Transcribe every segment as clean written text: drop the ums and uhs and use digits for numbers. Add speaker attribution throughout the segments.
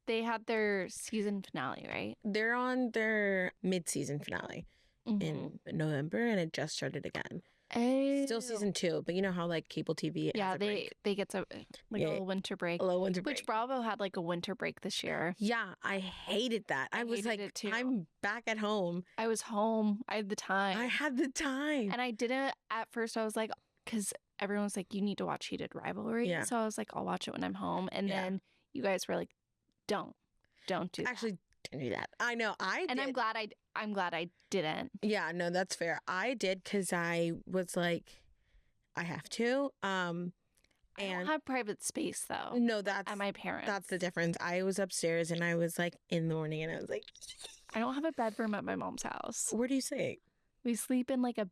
Speaker 1: They had their season finale, right?
Speaker 2: They're on their mid-season finale in November, and it just started again. Still season 2, but you know how like cable TV has a break?
Speaker 1: they get a little winter break.
Speaker 2: A little winter break.
Speaker 1: Which Bravo had like a winter break this year.
Speaker 2: Yeah, I hated that. I was like,
Speaker 1: it too.
Speaker 2: I'm back at home.
Speaker 1: I was home. I had the time.
Speaker 2: And
Speaker 1: I didn't, at first I was like, because everyone was like, you need to watch Heated Rivalry.
Speaker 2: Yeah.
Speaker 1: So I was like, I'll watch it when I'm home. And then you guys were like, don't do that.
Speaker 2: Actually, didn't do that. I know, I did.
Speaker 1: And I'm glad I didn't.
Speaker 2: Yeah, no, that's fair. I did because I was like, I have to.
Speaker 1: I don't have private space though.
Speaker 2: No, that's
Speaker 1: at my parents.
Speaker 2: That's the difference. I was upstairs and I was like in the morning and I was like,
Speaker 1: I don't have a bedroom at my mom's house.
Speaker 2: Where do you sleep?
Speaker 1: We sleep in like a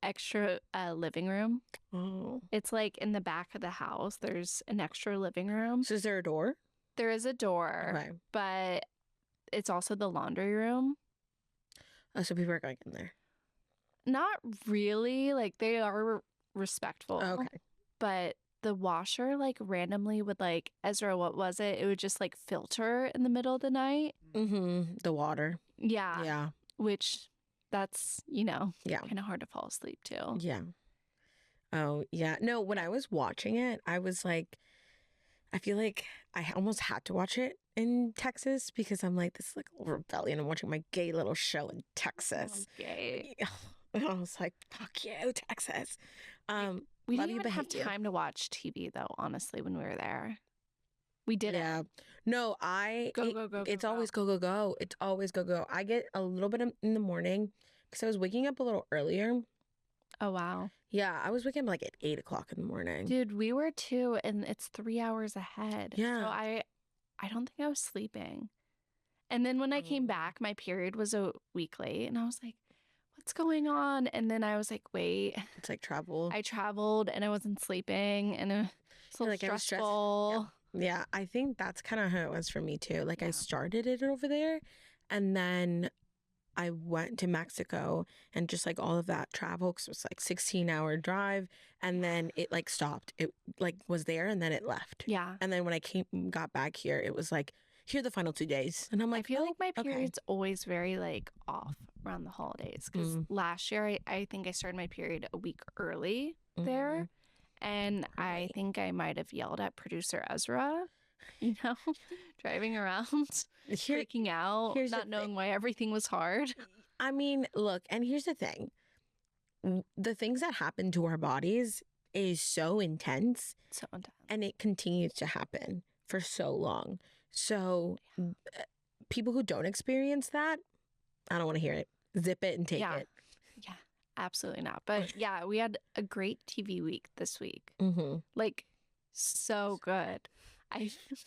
Speaker 1: extra living room.
Speaker 2: Oh,
Speaker 1: it's like in the back of the house. There's an extra living room.
Speaker 2: So is there a door?
Speaker 1: There is a door, but it's also the laundry room.
Speaker 2: Oh, so people are going in there.
Speaker 1: Not really. Like, they are respectful.
Speaker 2: Okay.
Speaker 1: But the washer, like, randomly would, like, Ezra, what was it? It would just, like, filter in the middle of the night.
Speaker 2: Mm-hmm. The water.
Speaker 1: Yeah.
Speaker 2: Yeah.
Speaker 1: Which, that's, kind of hard to fall asleep to.
Speaker 2: Yeah. Oh, yeah. No, when I was watching it, I was like, I feel like I almost had to watch it in Texas because I'm like, this is like a little rebellion. I'm watching my gay little show in Texas.
Speaker 1: Okay.
Speaker 2: And I was like, fuck you, Texas.
Speaker 1: We didn't even have time to watch TV though, honestly, when we were there. We didn't.
Speaker 2: Yeah. No,
Speaker 1: go.
Speaker 2: It's always go. It's always go. I get a little bit in the morning because I was waking up a little earlier.
Speaker 1: Oh, wow.
Speaker 2: Yeah, I was waking up like at 8 o'clock in the morning.
Speaker 1: Dude, we were too, and it's 3 hours ahead.
Speaker 2: Yeah.
Speaker 1: So I don't think I was sleeping. And then when I came back, my period was a week late, and I was like, what's going on? And then I was like, wait.
Speaker 2: It's like travel.
Speaker 1: I traveled, and I wasn't sleeping, and it was a little stressful.
Speaker 2: Yeah, I think that's kind of how it was for me too. Like, I started it over there, and then I went to Mexico and just like all of that travel, because it was like 16-hour drive, and then it like stopped. It like was there and then it left.
Speaker 1: Yeah.
Speaker 2: And then when I got back here, it was like, here are the final 2 days. And I'm like,
Speaker 1: I feel like my period's always very like off around the holidays, because last year I think I started my period a week early there, and I think I might have yelled at producer Ezra. Driving around, freaking out, not knowing why everything was hard.
Speaker 2: I mean, look, and here's the thing. The things that happen to our bodies is so intense.
Speaker 1: So intense.
Speaker 2: And it continues to happen for so long. So people who don't experience that, I don't want to hear it. Zip it and take it.
Speaker 1: Yeah, absolutely not. But yeah, we had a great TV week this week. Like, so good.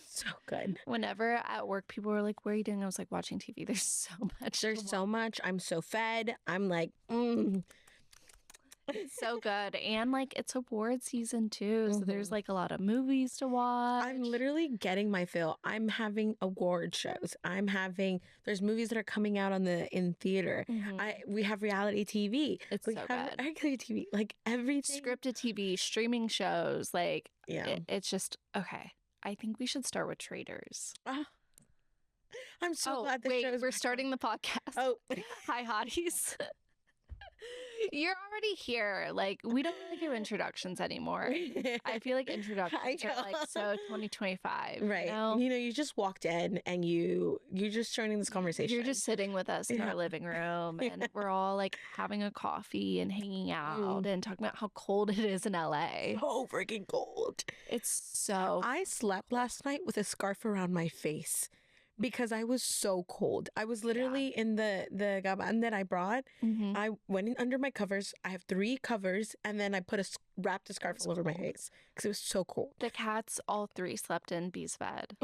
Speaker 2: So good.
Speaker 1: Whenever at work people were like, what are you doing? I was like, watching TV. There's so much.
Speaker 2: There's so much. I'm so fed. I'm like,
Speaker 1: It's so good. And like, it's award season too. So there's like a lot of movies to watch.
Speaker 2: I'm literally getting my fill. I'm having award shows. There's movies that are coming out in theater. We have reality TV. We have regular TV. Like, everything.
Speaker 1: Scripted TV, streaming shows. Like, it's just, okay. I think we should start with Traitors.
Speaker 2: I'm so glad this show is
Speaker 1: we're starting the podcast. Oh, hi, Hotties. You're already here. Like, we don't really do introductions anymore. I feel like introductions are like so 2025.
Speaker 2: Right. You just walked in and you're just joining this conversation.
Speaker 1: You're just sitting with us in our living room, and we're all like having a coffee and hanging out and talking about how cold it is in LA.
Speaker 2: So freaking cold.
Speaker 1: It's so
Speaker 2: I slept last night with a scarf around my face because I was so cold. I was literally in the gaban that I brought. I went in under my covers. I have 3 covers, and then I wrapped a scarf all over my face because it was so cold.
Speaker 1: The cats, all 3, slept in Bees Fed.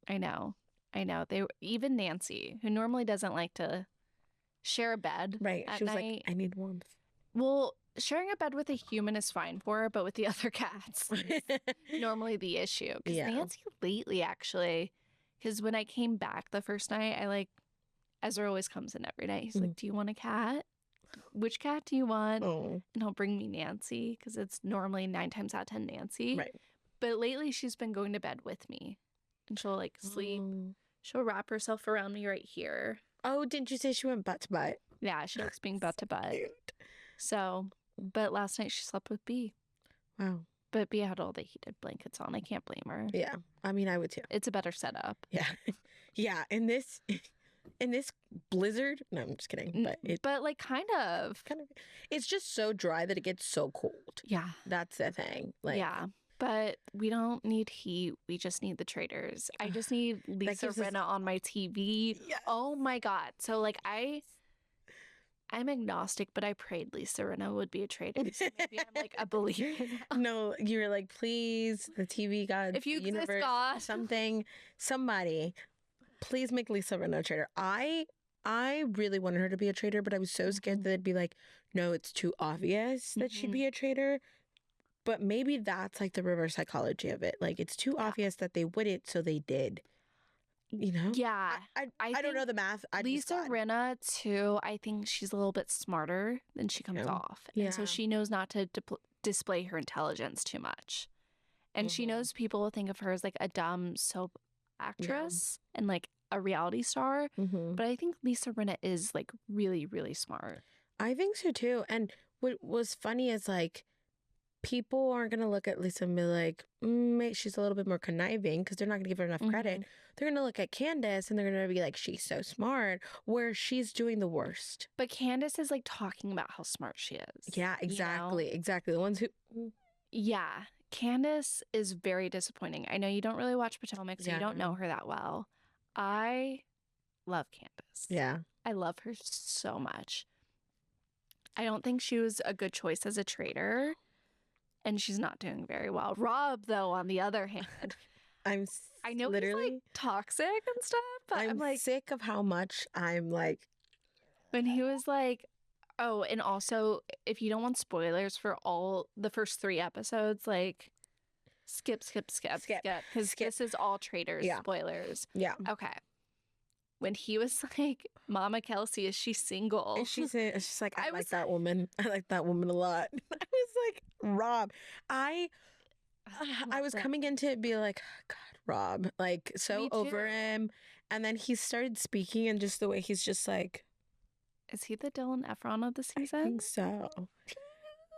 Speaker 1: I know. Even Nancy, who normally doesn't like to share a bed.
Speaker 2: Right.
Speaker 1: At
Speaker 2: she was
Speaker 1: night.
Speaker 2: like, I need warmth.
Speaker 1: Well, sharing a bed with a human is fine for her, but with the other cats, is normally the issue. Because Nancy lately, actually, because when I came back the first night, Ezra always comes in every night. He's like, do you want a cat? Which cat do you want? And he'll bring me Nancy, because it's normally 9 times out of 10 Nancy.
Speaker 2: Right.
Speaker 1: But lately she's been going to bed with me. and she'll like sleep. She'll wrap herself around me right here.
Speaker 2: Oh, didn't you say she went butt to butt?
Speaker 1: Yeah, she likes being butt to butt.
Speaker 2: Cute.
Speaker 1: So, but last night she slept with B.
Speaker 2: Wow.
Speaker 1: But B had all the heated blankets on. I can't blame her.
Speaker 2: Yeah. I mean, I would too.
Speaker 1: It's a better setup.
Speaker 2: Yeah. Yeah. In this blizzard. No, I'm just kidding.
Speaker 1: But like kind of.
Speaker 2: It's just so dry that it gets so cold.
Speaker 1: Yeah.
Speaker 2: That's the thing. Like,
Speaker 1: yeah. But we don't need heat. We just need the Traitors. I just need Lisa Rinna on my TV.
Speaker 2: Yes.
Speaker 1: Oh my God. So like I'm agnostic, but I prayed Lisa Rinna would be a traitor. So maybe I'm like a believer.
Speaker 2: No, you were like, please, the TV God,
Speaker 1: if you
Speaker 2: universe,
Speaker 1: exist, God,
Speaker 2: somebody, please make Lisa Rinna a traitor. I really wanted her to be a traitor, but I was so scared that it'd be like, no, it's too obvious that she'd be a traitor. But maybe that's like the reverse psychology of it. Like, it's too obvious that they wouldn't, so they did. You know?
Speaker 1: Yeah.
Speaker 2: I don't know the math.
Speaker 1: Lisa Rinna, too, I think she's a little bit smarter than she comes off.
Speaker 2: Yeah.
Speaker 1: And so she knows not to display her intelligence too much. And she knows people will think of her as like a dumb soap actress and like a reality star. But I think Lisa Rinna is like really, really smart.
Speaker 2: I think so, too. And what was funny is like, people aren't going to look at Lisa and be like, she's a little bit more conniving, because they're not going to give her enough credit. They're going to look at Candace and they're going to be like, she's so smart, where she's doing the worst.
Speaker 1: But Candace is like talking about how smart she is.
Speaker 2: Yeah, exactly. You know? Exactly. The ones who...
Speaker 1: Yeah. Candace is very disappointing. I know you don't really watch Potomac, so you don't know her that well. I love Candace.
Speaker 2: Yeah.
Speaker 1: I love her so much. I don't think she was a good choice as a traitor. And she's not doing very well. Rob, though, on the other hand, I know
Speaker 2: literally,
Speaker 1: he's like toxic and stuff, but I'm like
Speaker 2: sick of how much I'm like.
Speaker 1: When he was like, oh, and also, if you don't want spoilers for all the first 3 episodes, like skip, because this is all Traitors spoilers.
Speaker 2: Yeah.
Speaker 1: Okay. When he was like, Mama Kelsey, is she single?
Speaker 2: And she's like, I like that woman. I like that woman a lot. I was like, Rob, I was coming into it be like, God, Rob, like so over him. And then he started speaking, and just the way he's just like,
Speaker 1: is he the Dylan Efron of the season?
Speaker 2: I think so.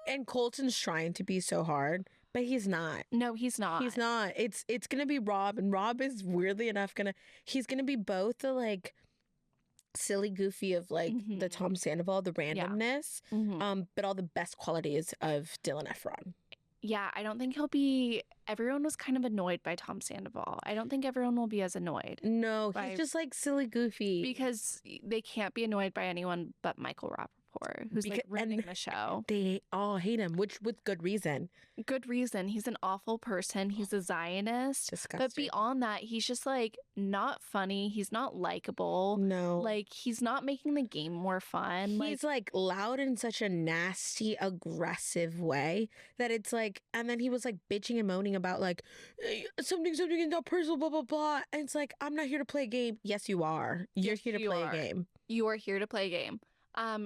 Speaker 2: And Colton's trying to be so hard, but he's not.
Speaker 1: No, he's not.
Speaker 2: He's not. It's gonna be Rob, and Rob is weirdly enough he's gonna be both the like silly goofy of like the Tom Sandoval, the randomness, but all the best qualities of Dylan Efron.
Speaker 1: Yeah, I don't think he'll be. Everyone was kind of annoyed by Tom Sandoval. I don't think everyone will be as annoyed.
Speaker 2: No, he's just like silly goofy.
Speaker 1: Because they can't be annoyed by anyone but Michael Rapport, who's like running the show.
Speaker 2: They all hate him, which with good reason.
Speaker 1: Good reason. He's an awful person. He's a Zionist.
Speaker 2: Disgusting.
Speaker 1: But beyond that, he's just like not funny. He's not likable.
Speaker 2: No.
Speaker 1: Like he's not making the game more fun.
Speaker 2: He's like loud in such a nasty, aggressive way that it's like, and then he was like bitching and moaning about like something is not personal, blah, blah, blah. And it's like, I'm not here to play a game. Yes, you are. You're here to play a game.
Speaker 1: You are here to play a game.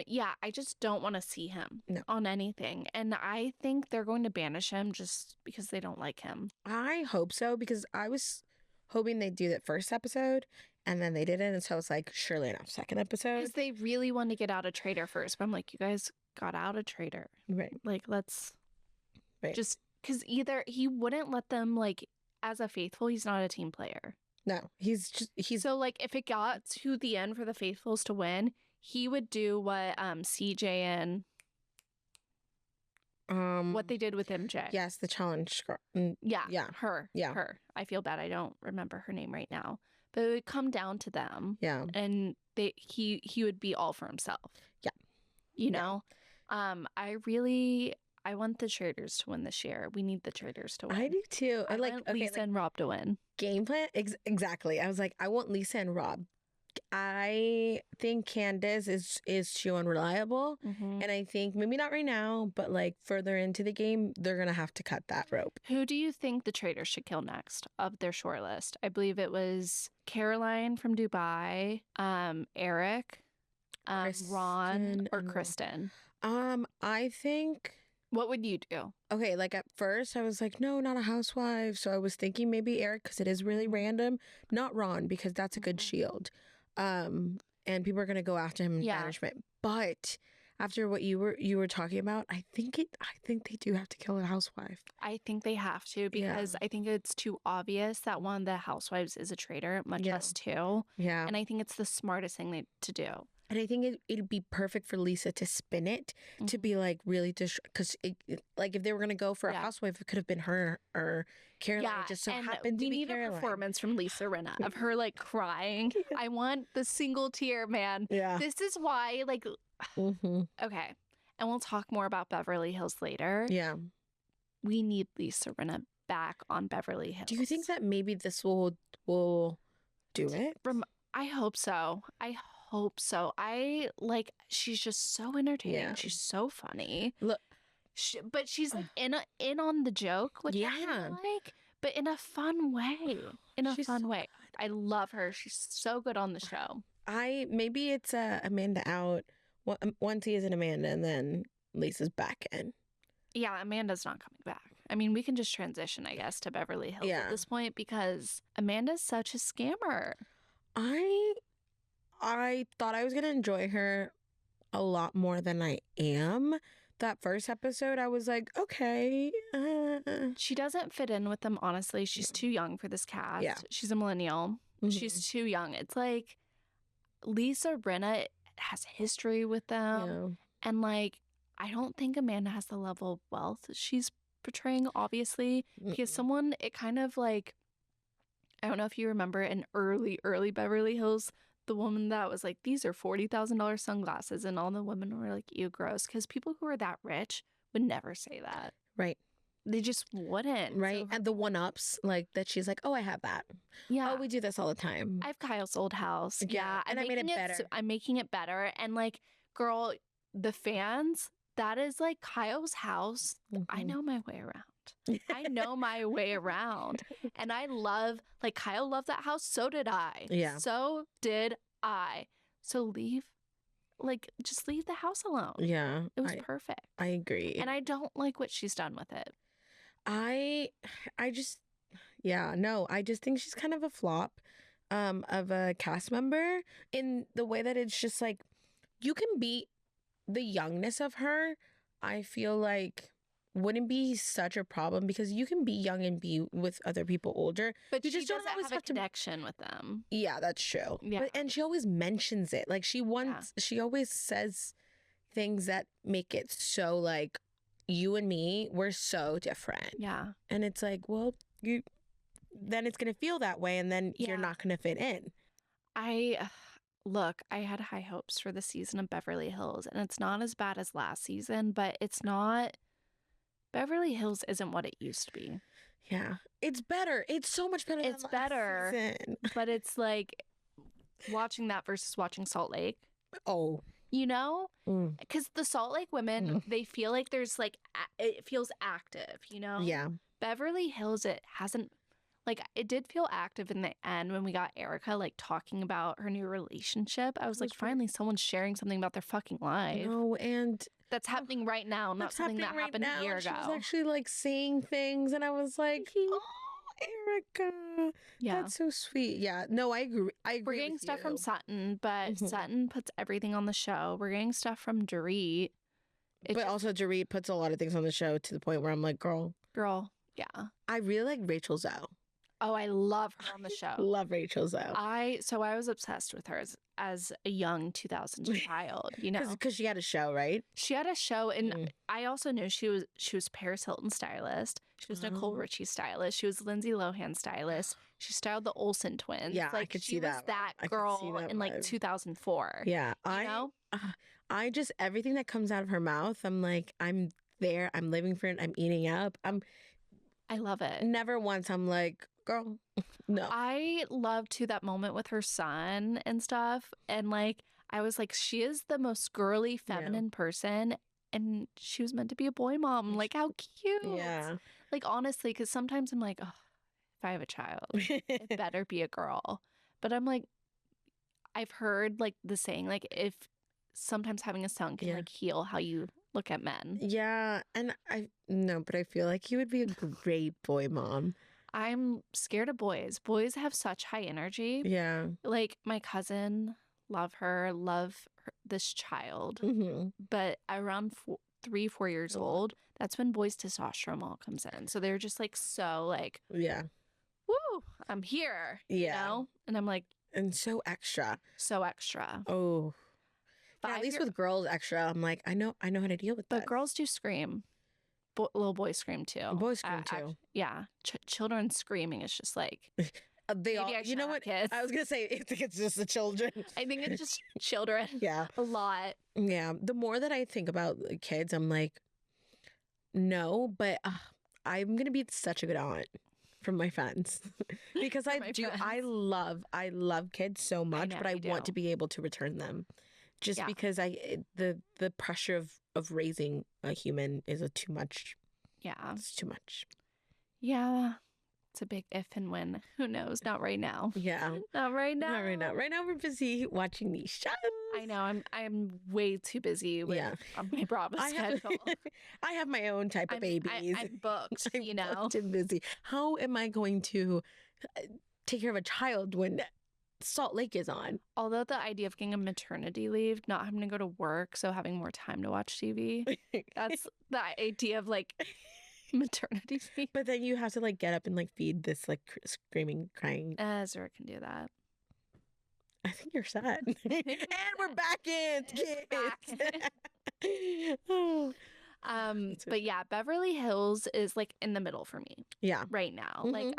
Speaker 1: Yeah, I just don't want to see him on anything. And I think they're going to banish him just because they don't like him.
Speaker 2: I hope so, because I was hoping they'd do that first episode and then they didn't. And so I was like, surely enough, second episode.
Speaker 1: Because they really want to get out a traitor first. But I'm like, you guys got out a traitor.
Speaker 2: Right.
Speaker 1: Like, let's just, because either he wouldn't let them, like, as a faithful, he's not a team player.
Speaker 2: No, he's
Speaker 1: So, like, if it got to the end for the faithfuls to win, he would do what CJ and what they did with MJ.
Speaker 2: Yes, the challenge girl.
Speaker 1: Her. I feel bad. I don't remember her name right now. But it would come down to them.
Speaker 2: Yeah.
Speaker 1: And he would be all for himself.
Speaker 2: Yeah.
Speaker 1: You know? I want the Traitors to win this year. We need the Traitors to win.
Speaker 2: I do too.
Speaker 1: I want Lisa and Rob to win.
Speaker 2: Game plan? Exactly. I was like, I want Lisa and Rob. I think Candace is too unreliable. And I think maybe not right now, but like further into the game, they're going to have to cut that rope.
Speaker 1: Who do you think the Traitors should kill next of their short list? I believe it was Caroline from Dubai, Eric, Ron, or Kristen.
Speaker 2: I think
Speaker 1: What would you do?
Speaker 2: Okay, like at first I was like, no, not a housewife. So I was thinking maybe Eric because it is really random. Not Ron because that's a good shield. And people are gonna go after him in banishment. But after what you were talking about, I think they do have to kill a housewife.
Speaker 1: I think they have to because I think it's too obvious that one of the housewives is a traitor, much less two.
Speaker 2: Yeah.
Speaker 1: And I think it's the smartest thing to do.
Speaker 2: And I think it'd be perfect for Lisa to spin it to be like really because like if they were gonna go for a housewife, it could have been her or Caroline. It just so happened to be Caroline.
Speaker 1: We need a performance from Lisa Rinna of her like crying. I want the single tear, man.
Speaker 2: Yeah.
Speaker 1: This is why like. Okay, and we'll talk more about Beverly Hills later.
Speaker 2: Yeah,
Speaker 1: we need Lisa Rinna back on Beverly Hills.
Speaker 2: Do you think that maybe this will do it?
Speaker 1: I hope so. She's just so entertaining. Yeah. She's so funny.
Speaker 2: Look,
Speaker 1: but she's like in on the joke, which I like, but in a fun way. She's fun way. I love her. She's so good on the show.
Speaker 2: Maybe it's Amanda out. One season Amanda, and then Lisa's back in.
Speaker 1: Yeah, Amanda's not coming back. I mean, we can just transition, I guess, to Beverly Hills at this point because Amanda's such a scammer.
Speaker 2: I thought I was going to enjoy her a lot more than I am. That first episode, I was like, okay.
Speaker 1: She doesn't fit in with them, honestly. She's too young for this cast. Yeah. She's a millennial. Mm-hmm. She's too young. It's like Lisa Rinna has history with them. Yeah. And like, I don't think Amanda has the level of wealth she's portraying, obviously, because it kind of like, I don't know if you remember in early Beverly Hills, the woman that was like, these are $40,000 sunglasses, and all the women were like, ew, gross, because people who are that rich would never say that.
Speaker 2: Right.
Speaker 1: They just wouldn't.
Speaker 2: Right. And the one-ups, like that she's like, oh, I have that.
Speaker 1: Yeah.
Speaker 2: Oh, we do this all the time.
Speaker 1: I have Kyle's old house.
Speaker 2: Yeah. And I made it better.
Speaker 1: I'm making it better. And like, girl, the fans, that is like Kyle's house. Mm-hmm. I know my way around. I know my way around. And I love, like, Kyle loved that house. So did I.
Speaker 2: Yeah.
Speaker 1: So did I. So just leave the house alone.
Speaker 2: Yeah.
Speaker 1: It was perfect.
Speaker 2: I agree.
Speaker 1: And I don't like what she's done with it.
Speaker 2: I just think she's kind of a flop of a cast member in the way that it's just like, you can be the youngness of her, I feel like wouldn't be such a problem because you can be young and be with other people older.
Speaker 1: But you just don't always have a connection with them.
Speaker 2: Yeah, that's true. Yeah. And she always mentions it. Like she always says things that make it so like, you and me, we're so different.
Speaker 1: Yeah.
Speaker 2: And it's like, well, then it's going to feel that way and then you're not going to fit in.
Speaker 1: Look, I had high hopes for the season of Beverly Hills, and it's not as bad as last season, but it's not. Beverly Hills isn't what it used to be.
Speaker 2: Yeah. It's better. It's so much better than last season.
Speaker 1: But it's like watching that versus watching Salt Lake.
Speaker 2: Oh.
Speaker 1: You know? Because the Salt Lake women, they feel like there's like, it feels active, you know?
Speaker 2: Yeah.
Speaker 1: Beverly Hills, it hasn't. Like, it did feel active in the end when we got Erica, like, talking about her new relationship. I was like, finally, someone's sharing something about their fucking life.
Speaker 2: No, and
Speaker 1: that's happening right now, not something that happened a year ago.
Speaker 2: She was actually, like, saying things, and I was like, oh, Erica. Yeah. That's so sweet. Yeah. No, I agree.
Speaker 1: We're getting stuff from Sutton, but Sutton puts everything on the show. We're getting stuff from Dorit.
Speaker 2: But also, Dorit puts a lot of things on the show to the point where I'm like, girl.
Speaker 1: Yeah.
Speaker 2: I really like Rachel Zoe.
Speaker 1: Oh, I love her on the show.
Speaker 2: Love Rachel Zoe.
Speaker 1: I was obsessed with her as a young 2000s child, you know.
Speaker 2: Because she had a show, right?
Speaker 1: She had a show, and I also knew she was Paris Hilton stylist. She was Nicole Richie stylist. She was Lindsay Lohan stylist. She styled the Olsen twins.
Speaker 2: Yeah,
Speaker 1: like,
Speaker 2: I could see that.
Speaker 1: She was that girl in like 2004.
Speaker 2: Yeah,
Speaker 1: you know?
Speaker 2: I just, everything that comes out of her mouth, I'm like, I'm there. I'm living for it. I'm eating up.
Speaker 1: I love it.
Speaker 2: Never once I'm like, girl, no.
Speaker 1: I love too that moment with her son and stuff. And like, I was like, she is the most girly, feminine person. And she was meant to be a boy mom. Like, how cute.
Speaker 2: Yeah.
Speaker 1: Like, honestly, because sometimes I'm like, oh, if I have a child, it better be a girl. But I'm like, I've heard like the saying, like, if sometimes having a son can like heal how you look at men.
Speaker 2: Yeah, and but I feel like you would be a great boy mom.
Speaker 1: I'm scared of boys. Boys have such high energy.
Speaker 2: Yeah.
Speaker 1: Like my cousin, love this child. But around 3-4 years old, that's when boys' testosterone all comes in. So they're just like so like,
Speaker 2: yeah,
Speaker 1: woo, I'm here.
Speaker 2: Yeah.
Speaker 1: You know? And I'm like,
Speaker 2: and so extra.
Speaker 1: so extra.
Speaker 2: Oh. Yeah, at least with girls extra, I'm like, I know how to deal with that.
Speaker 1: But girls do scream. Little boys scream too.
Speaker 2: Boys scream too.
Speaker 1: Yeah. Children screaming is just like
Speaker 2: they all, you know what?
Speaker 1: Kids.
Speaker 2: I was gonna say, I think it's just the children.
Speaker 1: I think it's just children.
Speaker 2: Yeah.
Speaker 1: A lot.
Speaker 2: Yeah. The more that I think about kids, I'm like, no, but I'm gonna be such a good aunt from my fans because I love kids so much, but I want to be able to return them. Just because the pressure of raising a human is too much.
Speaker 1: Yeah.
Speaker 2: It's too much.
Speaker 1: Yeah. It's a big if and when. Who knows? Not right now.
Speaker 2: Yeah.
Speaker 1: Not right now.
Speaker 2: Not right now. Right now we're busy watching these shows.
Speaker 1: I know. I'm way too busy with my Bravo schedule.
Speaker 2: I have my own type of babies.
Speaker 1: I'm booked,
Speaker 2: I'm booked and busy. How am I going to take care of a child when Salt Lake is on?
Speaker 1: Although the idea of getting a maternity leave, not having to go to work, so having more time to watch TV, that's the idea of like maternity leave.
Speaker 2: But then you have to like get up and like feed this like screaming, crying.
Speaker 1: Ezra can do that.
Speaker 2: I think you're sad. And we're back in, kids.
Speaker 1: But yeah, Beverly Hills is like in the middle for me.
Speaker 2: Yeah.
Speaker 1: Right now. Like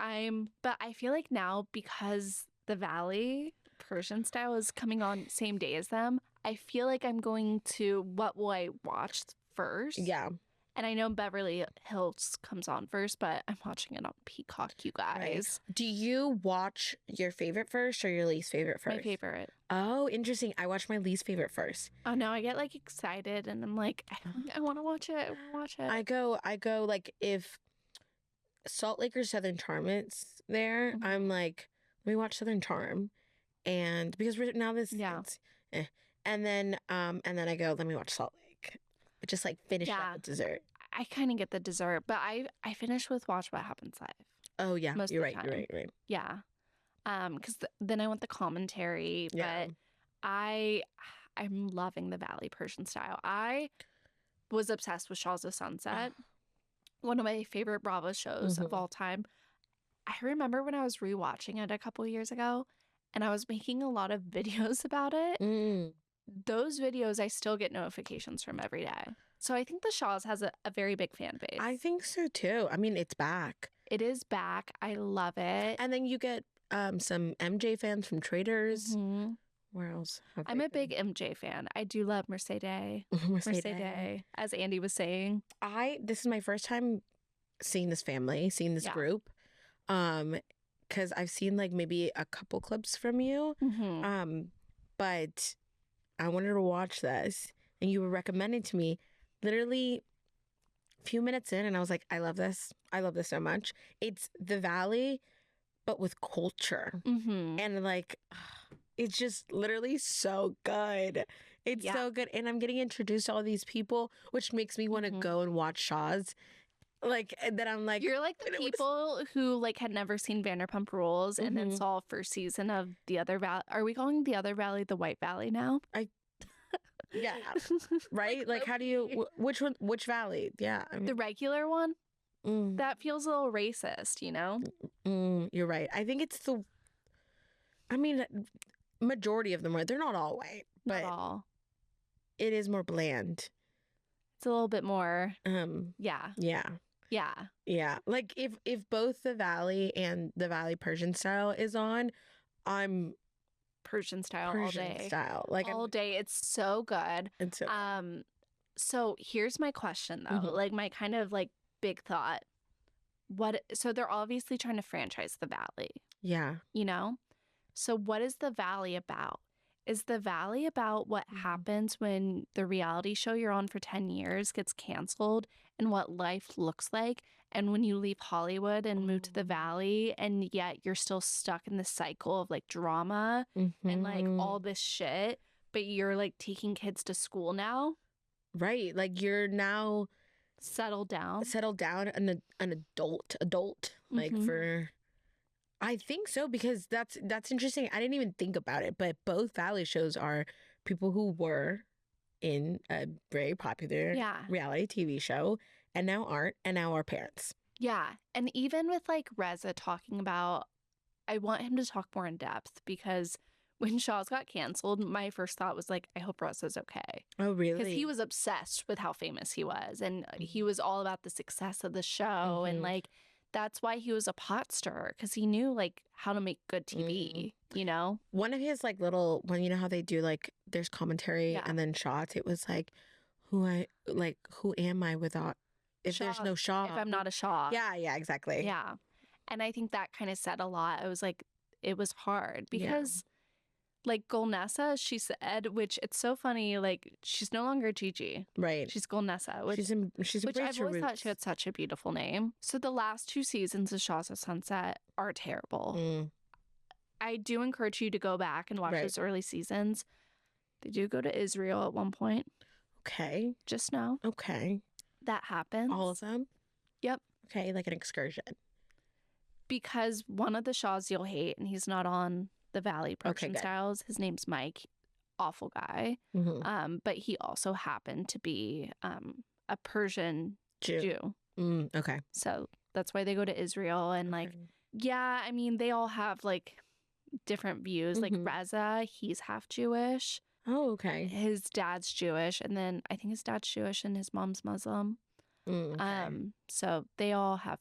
Speaker 1: but I feel like now because the Valley Persian style is coming on same day as them, I feel like I'm going to, what will I watch first?
Speaker 2: Yeah.
Speaker 1: And I know Beverly Hills comes on first, but I'm watching it on Peacock, you guys.
Speaker 2: Right. Do you watch your favorite first or your least favorite first?
Speaker 1: My favorite.
Speaker 2: Oh, interesting. I watch my least favorite first.
Speaker 1: Oh, no, I get like excited and I'm like, I want to watch it. I want to watch it.
Speaker 2: I go like if Salt Lake or Southern Charm is there, I'm like, let me watch Southern Charm. And because now this and then I go, let me watch Salt Lake. Just like finish up with dessert.
Speaker 1: I kind of get the dessert, but I finish with Watch What Happens Live.
Speaker 2: Oh yeah, you're right.
Speaker 1: Yeah, because then I want the commentary.
Speaker 2: Yeah.
Speaker 1: But I'm loving the Valley Persian style. I was obsessed with Shaw's of Sunset, one of my favorite Bravo shows of all time. I remember when I was rewatching it a couple years ago, and I was making a lot of videos about it. Those videos I still get notifications from every day. So I think the Shaws has a very big fan base.
Speaker 2: I think so too. I mean, it's back.
Speaker 1: It is back. I love it.
Speaker 2: And then you get some MJ fans from Traitors. Where else?
Speaker 1: I'm a big MJ fan. I do love Mercedes. Mercedes, as Andy was saying.
Speaker 2: This is my first time seeing this family, seeing this group. Because I've seen like maybe a couple clips from you. But I wanted to watch this and you were recommending to me literally a few minutes in and I was like, I love this. I love this so much. It's the Valley, but with culture. And like, it's just literally so good. It's so good. And I'm getting introduced to all these people, which makes me want to go and watch Shaw's. Like, and then I'm like,
Speaker 1: you're like the people who like had never seen Vanderpump Rules and then saw first season of the other Valley. Are we calling the other Valley the White Valley now?
Speaker 2: Yeah, right. Like, how do you? Which Valley? Yeah, I mean,
Speaker 1: the regular one. That feels a little racist, you know.
Speaker 2: You're right. I think it's the. I mean, majority of them are. They're not all white, but
Speaker 1: not all.
Speaker 2: It is more bland.
Speaker 1: It's a little bit more. Yeah.
Speaker 2: Like if both the Valley and the Valley Persian style is on, I'm
Speaker 1: Persian style all day.
Speaker 2: Like
Speaker 1: all day. It's so good.
Speaker 2: It's so
Speaker 1: so here's my question though. Like my kind of like big thought. So they're obviously trying to franchise the Valley.
Speaker 2: Yeah.
Speaker 1: You know? So what is the Valley about? Is the Valley about what happens when the reality show you're on for 10 years gets canceled and what life looks like? And when you leave Hollywood and move to the Valley and yet you're still stuck in the cycle of like drama and like all this shit, but you're like taking kids to school now?
Speaker 2: Right. Like you're now
Speaker 1: settled down,
Speaker 2: an adult, like for, I think so, because that's interesting. I didn't even think about it, but both Valley shows are people who were in a very popular reality TV show and now aren't, and now are parents.
Speaker 1: Yeah. And even with like Reza talking about, I want him to talk more in depth, because when Shaw's got canceled, my first thought was like, I hope Reza's okay.
Speaker 2: Oh, really?
Speaker 1: Because he was obsessed with how famous he was, and he was all about the success of the show. And like, that's why he was a pot stirrer, because he knew like how to make good TV, you know?
Speaker 2: One of his like little, when you know how they do like, there's commentary and then shots, it was like, who am I without, if
Speaker 1: Shaw,
Speaker 2: there's no Shaw?
Speaker 1: If I'm not a Shaw.
Speaker 2: Yeah, exactly.
Speaker 1: Yeah. And I think that kind of said a lot. I was like, it was hard because like Golnessa, she said, which it's so funny, like she's no longer Gigi.
Speaker 2: Right.
Speaker 1: She's Golnessa, which I've always thought she had such a beautiful name. So the last 2 seasons of Shaw's of Sunset are terrible. I do encourage you to go back and watch those early seasons. They do go to Israel at one point.
Speaker 2: Okay.
Speaker 1: Just know.
Speaker 2: Okay.
Speaker 1: That happens.
Speaker 2: All of them?
Speaker 1: Yep.
Speaker 2: Okay, like an excursion.
Speaker 1: Because one of the Shaws you'll hate, and he's not on the Valley production styles. His name's Mike. Awful guy. But he also happened to be a Persian Jew.
Speaker 2: Okay.
Speaker 1: So that's why they go to Israel. And like, yeah, I mean, they all have like different views. Like Reza, he's half Jewish.
Speaker 2: Oh, okay.
Speaker 1: His dad's Jewish. And then I think his dad's Jewish and his mom's Muslim. So they all have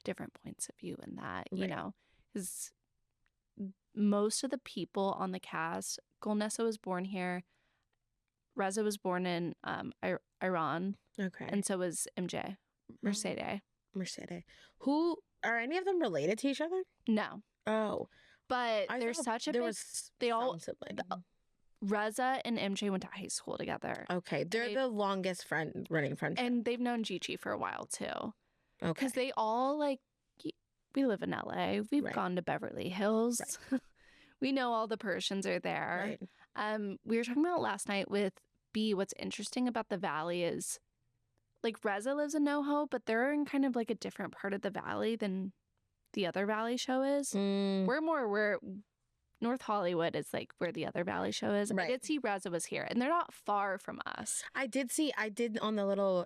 Speaker 1: different points of view in that, you know, because most of the people on the cast, Golnessa was born here. Reza was born in Iran. Okay. And so was MJ. Mercedes.
Speaker 2: Who, are any of them related to each other?
Speaker 1: No.
Speaker 2: Oh.
Speaker 1: But there's such a big, they all, Reza and MJ went to high school together.
Speaker 2: Okay. They're the longest running friendship.
Speaker 1: And they've known Gigi for a while too.
Speaker 2: Okay.
Speaker 1: Because they all like, we live in LA. We've gone to Beverly Hills. Right. We know all the Persians are there. Right. We were talking about last night with B. What's interesting about the Valley is, like, Reza lives in NoHo, but they're in kind of like a different part of the Valley than the other Valley show is. We're North Hollywood is like where the other Valley show is. Right. I did see Reza was here, and they're not far from us.
Speaker 2: I did on the little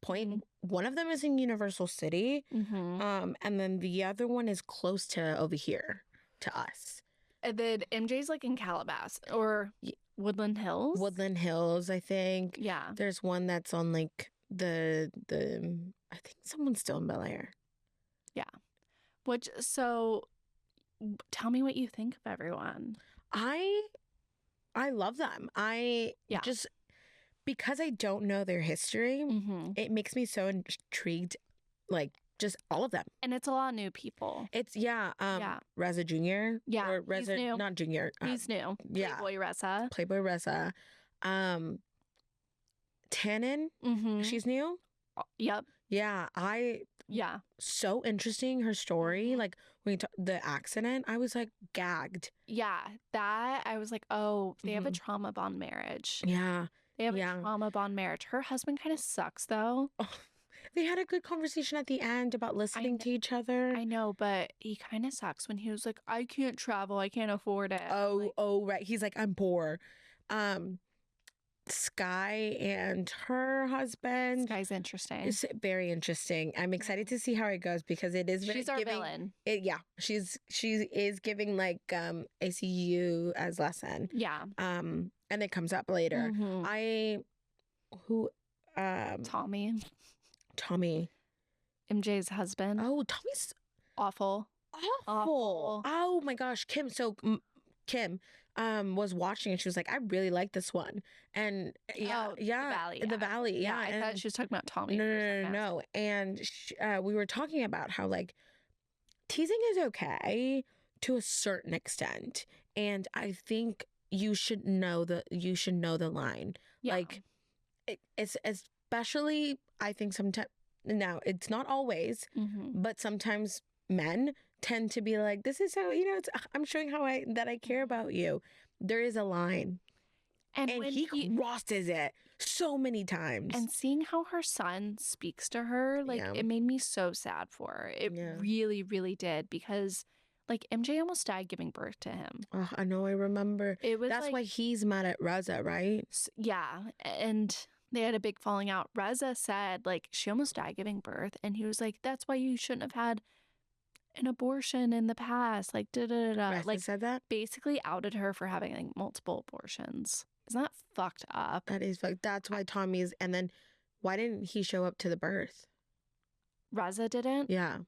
Speaker 2: point. One of them is in Universal City, and then the other one is close to over here to us.
Speaker 1: And then MJ's like in Calabasas or Woodland Hills.
Speaker 2: Woodland Hills, I think.
Speaker 1: Yeah.
Speaker 2: There's one that's on like the I think someone's still in Bel Air.
Speaker 1: Yeah. So tell me what you think of everyone.
Speaker 2: I love them. Just because I don't know their history, it makes me so intrigued, like just all of them.
Speaker 1: And it's a lot of new people.
Speaker 2: It's Reza Jr.
Speaker 1: Yeah,
Speaker 2: or Reza,
Speaker 1: he's new.
Speaker 2: Not Jr.
Speaker 1: He's new. Playboy Reza.
Speaker 2: Playboy Reza. Tannen. She's new.
Speaker 1: Yep.
Speaker 2: Yeah, so interesting, her story. Like when the accident, I was like gagged.
Speaker 1: Yeah, that I was like, oh, they have a trauma bond marriage.
Speaker 2: Yeah.
Speaker 1: They have a trauma bond marriage. Her husband kind of sucks though. Oh,
Speaker 2: they had a good conversation at the end about listening to each other.
Speaker 1: I know, but he kind of sucks when he was like, I can't travel. I can't afford it.
Speaker 2: Right. He's like, I'm poor. Sky and her husband.
Speaker 1: Sky's interesting.
Speaker 2: It's very interesting. I'm excited to see how it goes because it is.
Speaker 1: She's our villain.
Speaker 2: She is giving like ACU as lesson.
Speaker 1: Yeah.
Speaker 2: And it comes up later. Tommy.
Speaker 1: MJ's husband.
Speaker 2: Oh, Tommy's
Speaker 1: awful.
Speaker 2: Oh my gosh, Kim. So Kim was watching and she was like, I really like this one. And
Speaker 1: The Valley.
Speaker 2: Yeah.
Speaker 1: I thought she was talking about Tommy.
Speaker 2: No. And we were talking about how like teasing is okay to a certain extent. And I think you should know the line. Yeah. Like it's especially, I think sometimes, now it's not always, but sometimes men tend to be like, this is how, I'm showing that I care about you. There is a line. And he crosses it so many times.
Speaker 1: And seeing how her son speaks to her, like,
Speaker 2: Yeah.
Speaker 1: it made me so sad for her. It
Speaker 2: Yeah.
Speaker 1: really, really did, because, like, MJ almost died giving birth to him.
Speaker 2: Oh, I know, I remember.
Speaker 1: It was
Speaker 2: That's
Speaker 1: like,
Speaker 2: why he's mad at Reza, right?
Speaker 1: yeah, and they had a big falling out. Reza said, like, she almost died giving birth, and he was like, that's why you shouldn't have had an abortion in the past, like, da-da-da-da.
Speaker 2: Reza
Speaker 1: Like,
Speaker 2: said that?
Speaker 1: basically outed her for having, like, multiple abortions. Isn't that fucked up?
Speaker 2: That is fucked. That's why Tommy's, and then why didn't he show up to the birth?
Speaker 1: Reza didn't?
Speaker 2: Yeah.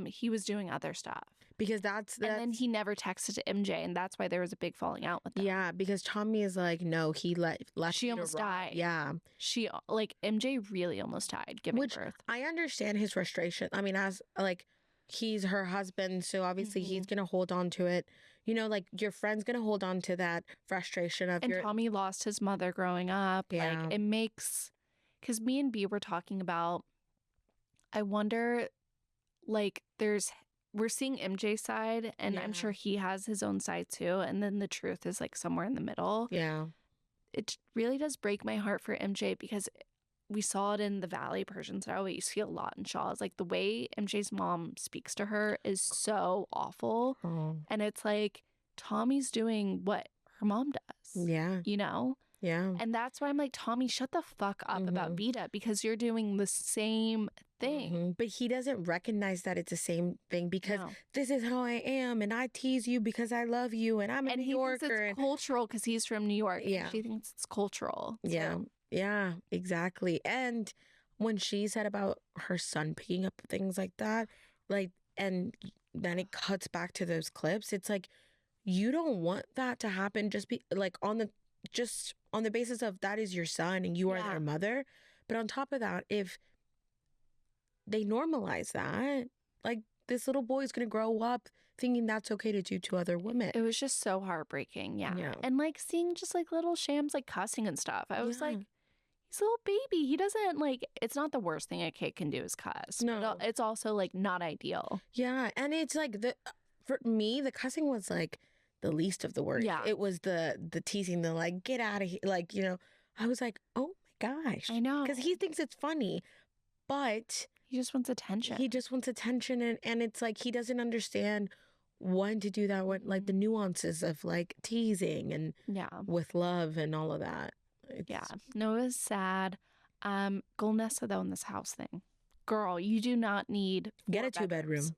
Speaker 1: He was doing other stuff.
Speaker 2: Because that's
Speaker 1: And then he never texted MJ, and that's why there was a big falling out with them.
Speaker 2: Yeah, because Tommy is like, no, he left
Speaker 1: She
Speaker 2: me to
Speaker 1: almost
Speaker 2: rot.
Speaker 1: died.
Speaker 2: Yeah.
Speaker 1: She, like, MJ really almost died giving birth.
Speaker 2: I understand his frustration. I mean, as, like, he's her husband, so obviously he's going to hold on to it. You know, like, your friend's going to hold on to that frustration of
Speaker 1: And Tommy lost his mother growing up.
Speaker 2: Yeah.
Speaker 1: Like, it makes, because me and B were talking about, I wonder, like, we're seeing MJ's side, and I'm sure he has his own side too. And then the truth is, like, somewhere in the middle.
Speaker 2: Yeah.
Speaker 1: It really does break my heart for MJ, because we saw it in the Valley Persian style, but you see a lot in Shaw's. Like, the way MJ's mom speaks to her is so awful.
Speaker 2: Oh.
Speaker 1: And it's like, Tommy's doing what her mom does.
Speaker 2: Yeah.
Speaker 1: You know?
Speaker 2: Yeah.
Speaker 1: And that's why I'm like, Tommy, shut the fuck up about Vita, because you're doing the same thing.
Speaker 2: But he doesn't recognize that it's the same thing, because this is how I am, and I tease you because I love you, and I'm a New Yorker.
Speaker 1: And he thinks it's cultural because he's from New York.
Speaker 2: Yeah.
Speaker 1: And she thinks it's cultural.
Speaker 2: Yeah.
Speaker 1: So.
Speaker 2: Yeah, exactly. And when she said about her son picking up things like that, like, and then it cuts back to those clips, it's like, you don't want that to happen just on the basis of that is your son and you are their mother. But on top of that, if they normalize that, like, this little boy is going to grow up thinking that's okay to do to other women.
Speaker 1: It was just so heartbreaking. Yeah. And, like, seeing just, like, little shams, like, cussing and stuff. I was like, he's a little baby. He doesn't, like, it's not the worst thing a kid can do is cuss.
Speaker 2: No.
Speaker 1: But it's also, like, not ideal.
Speaker 2: Yeah. And it's like, for me, the cussing was, like, the least of the worst.
Speaker 1: Yeah.
Speaker 2: It was the teasing, the, like, get out of here. Like, you know, I was like, oh my gosh.
Speaker 1: I know.
Speaker 2: Because he thinks it's funny, but
Speaker 1: he just wants attention.
Speaker 2: He just wants attention. And it's like, he doesn't understand when to do that, what, like, the nuances of, like, teasing and with love and all of that.
Speaker 1: No, it was sad. Golnessa, though, in this house thing. Girl, you do not need
Speaker 2: Get a 2-bedroom.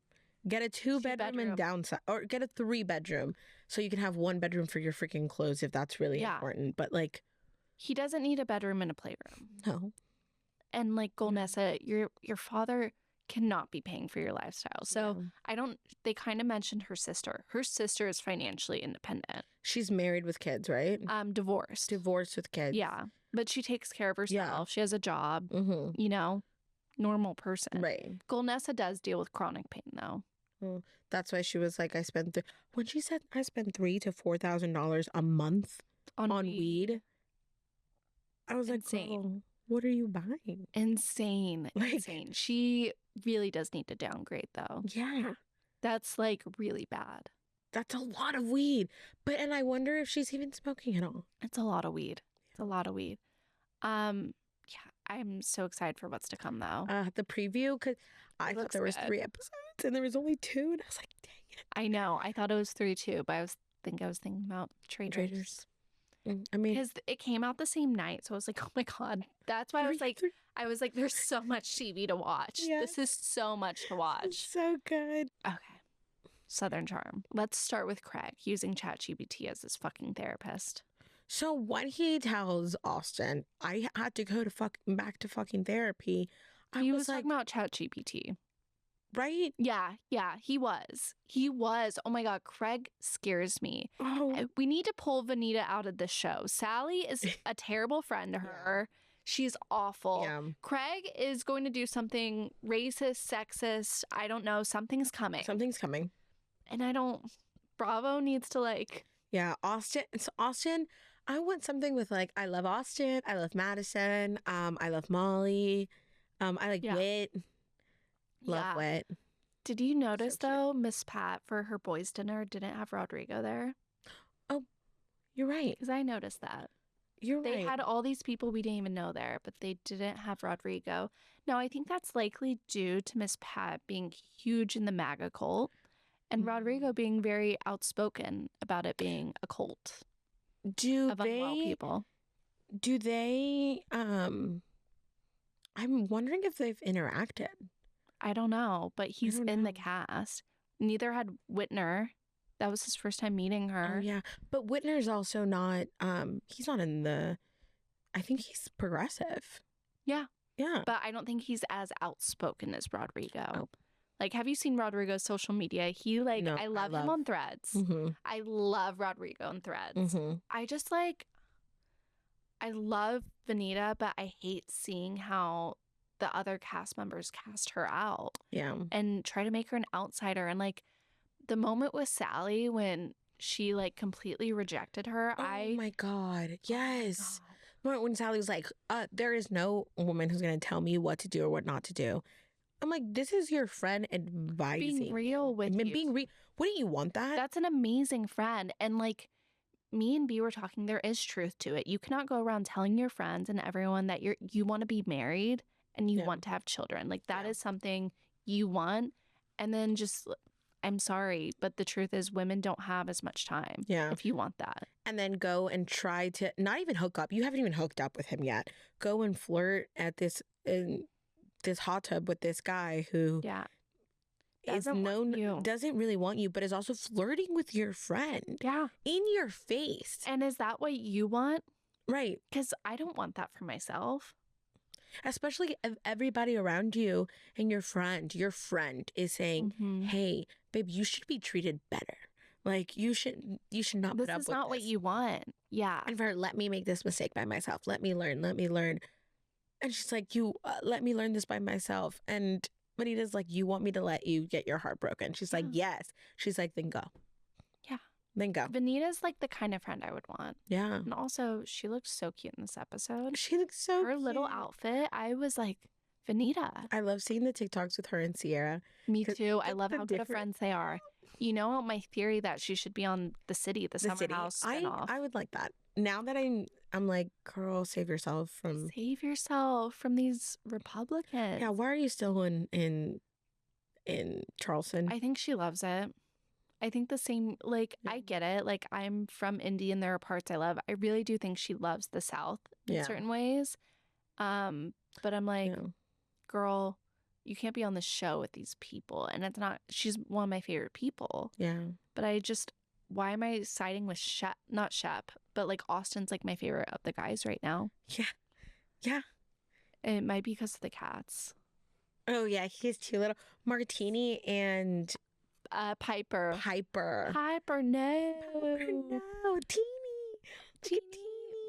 Speaker 2: Get a 2-bedroom and downside, or get a 3-bedroom so you can have 1 bedroom for your freaking clothes if that's really important. But, like,
Speaker 1: he doesn't need a bedroom and a playroom.
Speaker 2: No.
Speaker 1: And, like, Golnessa, your father cannot be paying for your lifestyle. So they kind of mentioned her sister. Her sister is financially independent.
Speaker 2: She's married with kids, right?
Speaker 1: Divorced.
Speaker 2: Divorced with kids.
Speaker 1: Yeah. But she takes care of herself. Yeah. She has a job, you know, normal person.
Speaker 2: Right.
Speaker 1: Golnessa does deal with chronic pain, though.
Speaker 2: Well, that's why she was like, when she said I spend $3,000 to $4,000 a month on weed, I was
Speaker 1: insane.
Speaker 2: Like, girl, what are you buying?
Speaker 1: Insane.
Speaker 2: Like,
Speaker 1: insane. She really does need to downgrade, though.
Speaker 2: Yeah.
Speaker 1: That's, like, really bad.
Speaker 2: That's a lot of weed. And I wonder if she's even smoking at all.
Speaker 1: It's a lot of weed. It's a lot of weed. Yeah, I'm so excited for what's to come, though.
Speaker 2: The preview, because I thought there was 3 episodes and there was only 2, and I was like, dang it.
Speaker 1: I know. I thought it was 3 too, but I was thinking about Traitors.
Speaker 2: I mean,
Speaker 1: because it came out the same night, so I was like, oh my god. That's why I was like, there's so much TV to watch.
Speaker 2: Yes.
Speaker 1: This is so much to watch.
Speaker 2: So good.
Speaker 1: Okay. Southern Charm. Let's start with Craig using ChatGPT as his fucking therapist.
Speaker 2: So when he tells Austin, I had to go back to fucking therapy,
Speaker 1: He was talking about ChatGPT.
Speaker 2: Right?
Speaker 1: Yeah, he was. Oh my god, Craig scares me.
Speaker 2: Oh.
Speaker 1: We need to pull Vanita out of this show. Sally is a terrible friend to her. She's awful.
Speaker 2: Yeah.
Speaker 1: Craig is going to do something racist, sexist. I don't know. Something's coming. And Bravo needs to, like...
Speaker 2: Yeah, Austin. So Austin, I want something with, like, I love Austin. I love Madison. I love Molly. I like Wit. Love Wit.
Speaker 1: Did you notice, though, Miss Pat, for her boys' dinner, didn't have Rodrigo there?
Speaker 2: Oh, you're right.
Speaker 1: Because I noticed that.
Speaker 2: You're
Speaker 1: They
Speaker 2: right.
Speaker 1: had all these people we didn't even know there, but they didn't have Rodrigo. Now, I think that's likely due to Miss Pat being huge in the MAGA cult and Rodrigo being very outspoken about it being a cult
Speaker 2: Do
Speaker 1: of unwell
Speaker 2: they?
Speaker 1: people.
Speaker 2: Do they? I'm wondering if they've interacted.
Speaker 1: I don't know, but he's
Speaker 2: don't
Speaker 1: in the
Speaker 2: know.
Speaker 1: cast. Neither had Whitner. That was his first time meeting her.
Speaker 2: Oh yeah, but Whitner's also not. He's not in the. I think he's progressive.
Speaker 1: Yeah.
Speaker 2: Yeah.
Speaker 1: But I don't think he's as outspoken as Rodrigo.
Speaker 2: Oh.
Speaker 1: Like, have you seen Rodrigo's social media? He, like,
Speaker 2: No,
Speaker 1: I love him on Threads.
Speaker 2: Mm-hmm.
Speaker 1: I love Rodrigo on Threads.
Speaker 2: Mm-hmm.
Speaker 1: I just, like, I love Vanita, but I hate seeing how the other cast members cast her out.
Speaker 2: Yeah.
Speaker 1: And try to make her an outsider. And, like, the moment with Sally when she, like, completely rejected her,
Speaker 2: Oh my God. Yes.
Speaker 1: Oh my God.
Speaker 2: When Sally was like, there is no woman who's going to tell me what to do or what not to do. I'm like, this is your friend advising.
Speaker 1: Being real with you.
Speaker 2: Being wouldn't you want that?
Speaker 1: That's an amazing friend. And like me and B were talking, there is truth to it. You cannot go around telling your friends and everyone that you want to be married and you want to have children. Like that is something you want. And then just, I'm sorry, but the truth is women don't have as much time if you want that.
Speaker 2: And then go and try to not even hook up. You haven't even hooked up with him yet. Go and flirt at this hot tub with this guy who doesn't really want you, but is also flirting with your friend. Yeah. In your face.
Speaker 1: And is that what you want?
Speaker 2: Right.
Speaker 1: Because I don't want that for myself.
Speaker 2: Especially if everybody around you and your friend is saying, hey, babe, you should be treated better. Like you should not put up with this.
Speaker 1: This is not what you want. Yeah.
Speaker 2: And for her, let me make this mistake by myself. Let me learn. And she's like, you let me learn this by myself. And Vanita's like, you want me to let you get your heart broken? She's like, yes. She's like, then go. Yeah. Then go.
Speaker 1: Vanita's like the kind of friend I would want.
Speaker 2: Yeah.
Speaker 1: And also, she looks so cute in this episode.
Speaker 2: She looks so
Speaker 1: Her little outfit, I was like, Vanita.
Speaker 2: I love seeing the TikToks with her and Sierra.
Speaker 1: Me too. I love how good of friends they are. You know my theory that she should be on The City, the Summer House spinoff.
Speaker 2: I would like that. Now that I'm like, girl, save yourself from
Speaker 1: these Republicans.
Speaker 2: Yeah, why are you still in Charleston?
Speaker 1: I think she loves it. I think the same, like, I get it. Like, I'm from Indy and there are parts I love. I really do think she loves the South in certain ways. But I'm like, girl, you can't be on the show with these people. And it's not, she's one of my favorite people. Yeah. But why am I siding with not Shep, but like Austin's like my favorite of the guys right now. Yeah. Yeah. It might be because of the cats.
Speaker 2: Oh, yeah. He's too little. Martini and
Speaker 1: Piper.
Speaker 2: No.
Speaker 1: Piper, no. Teeny.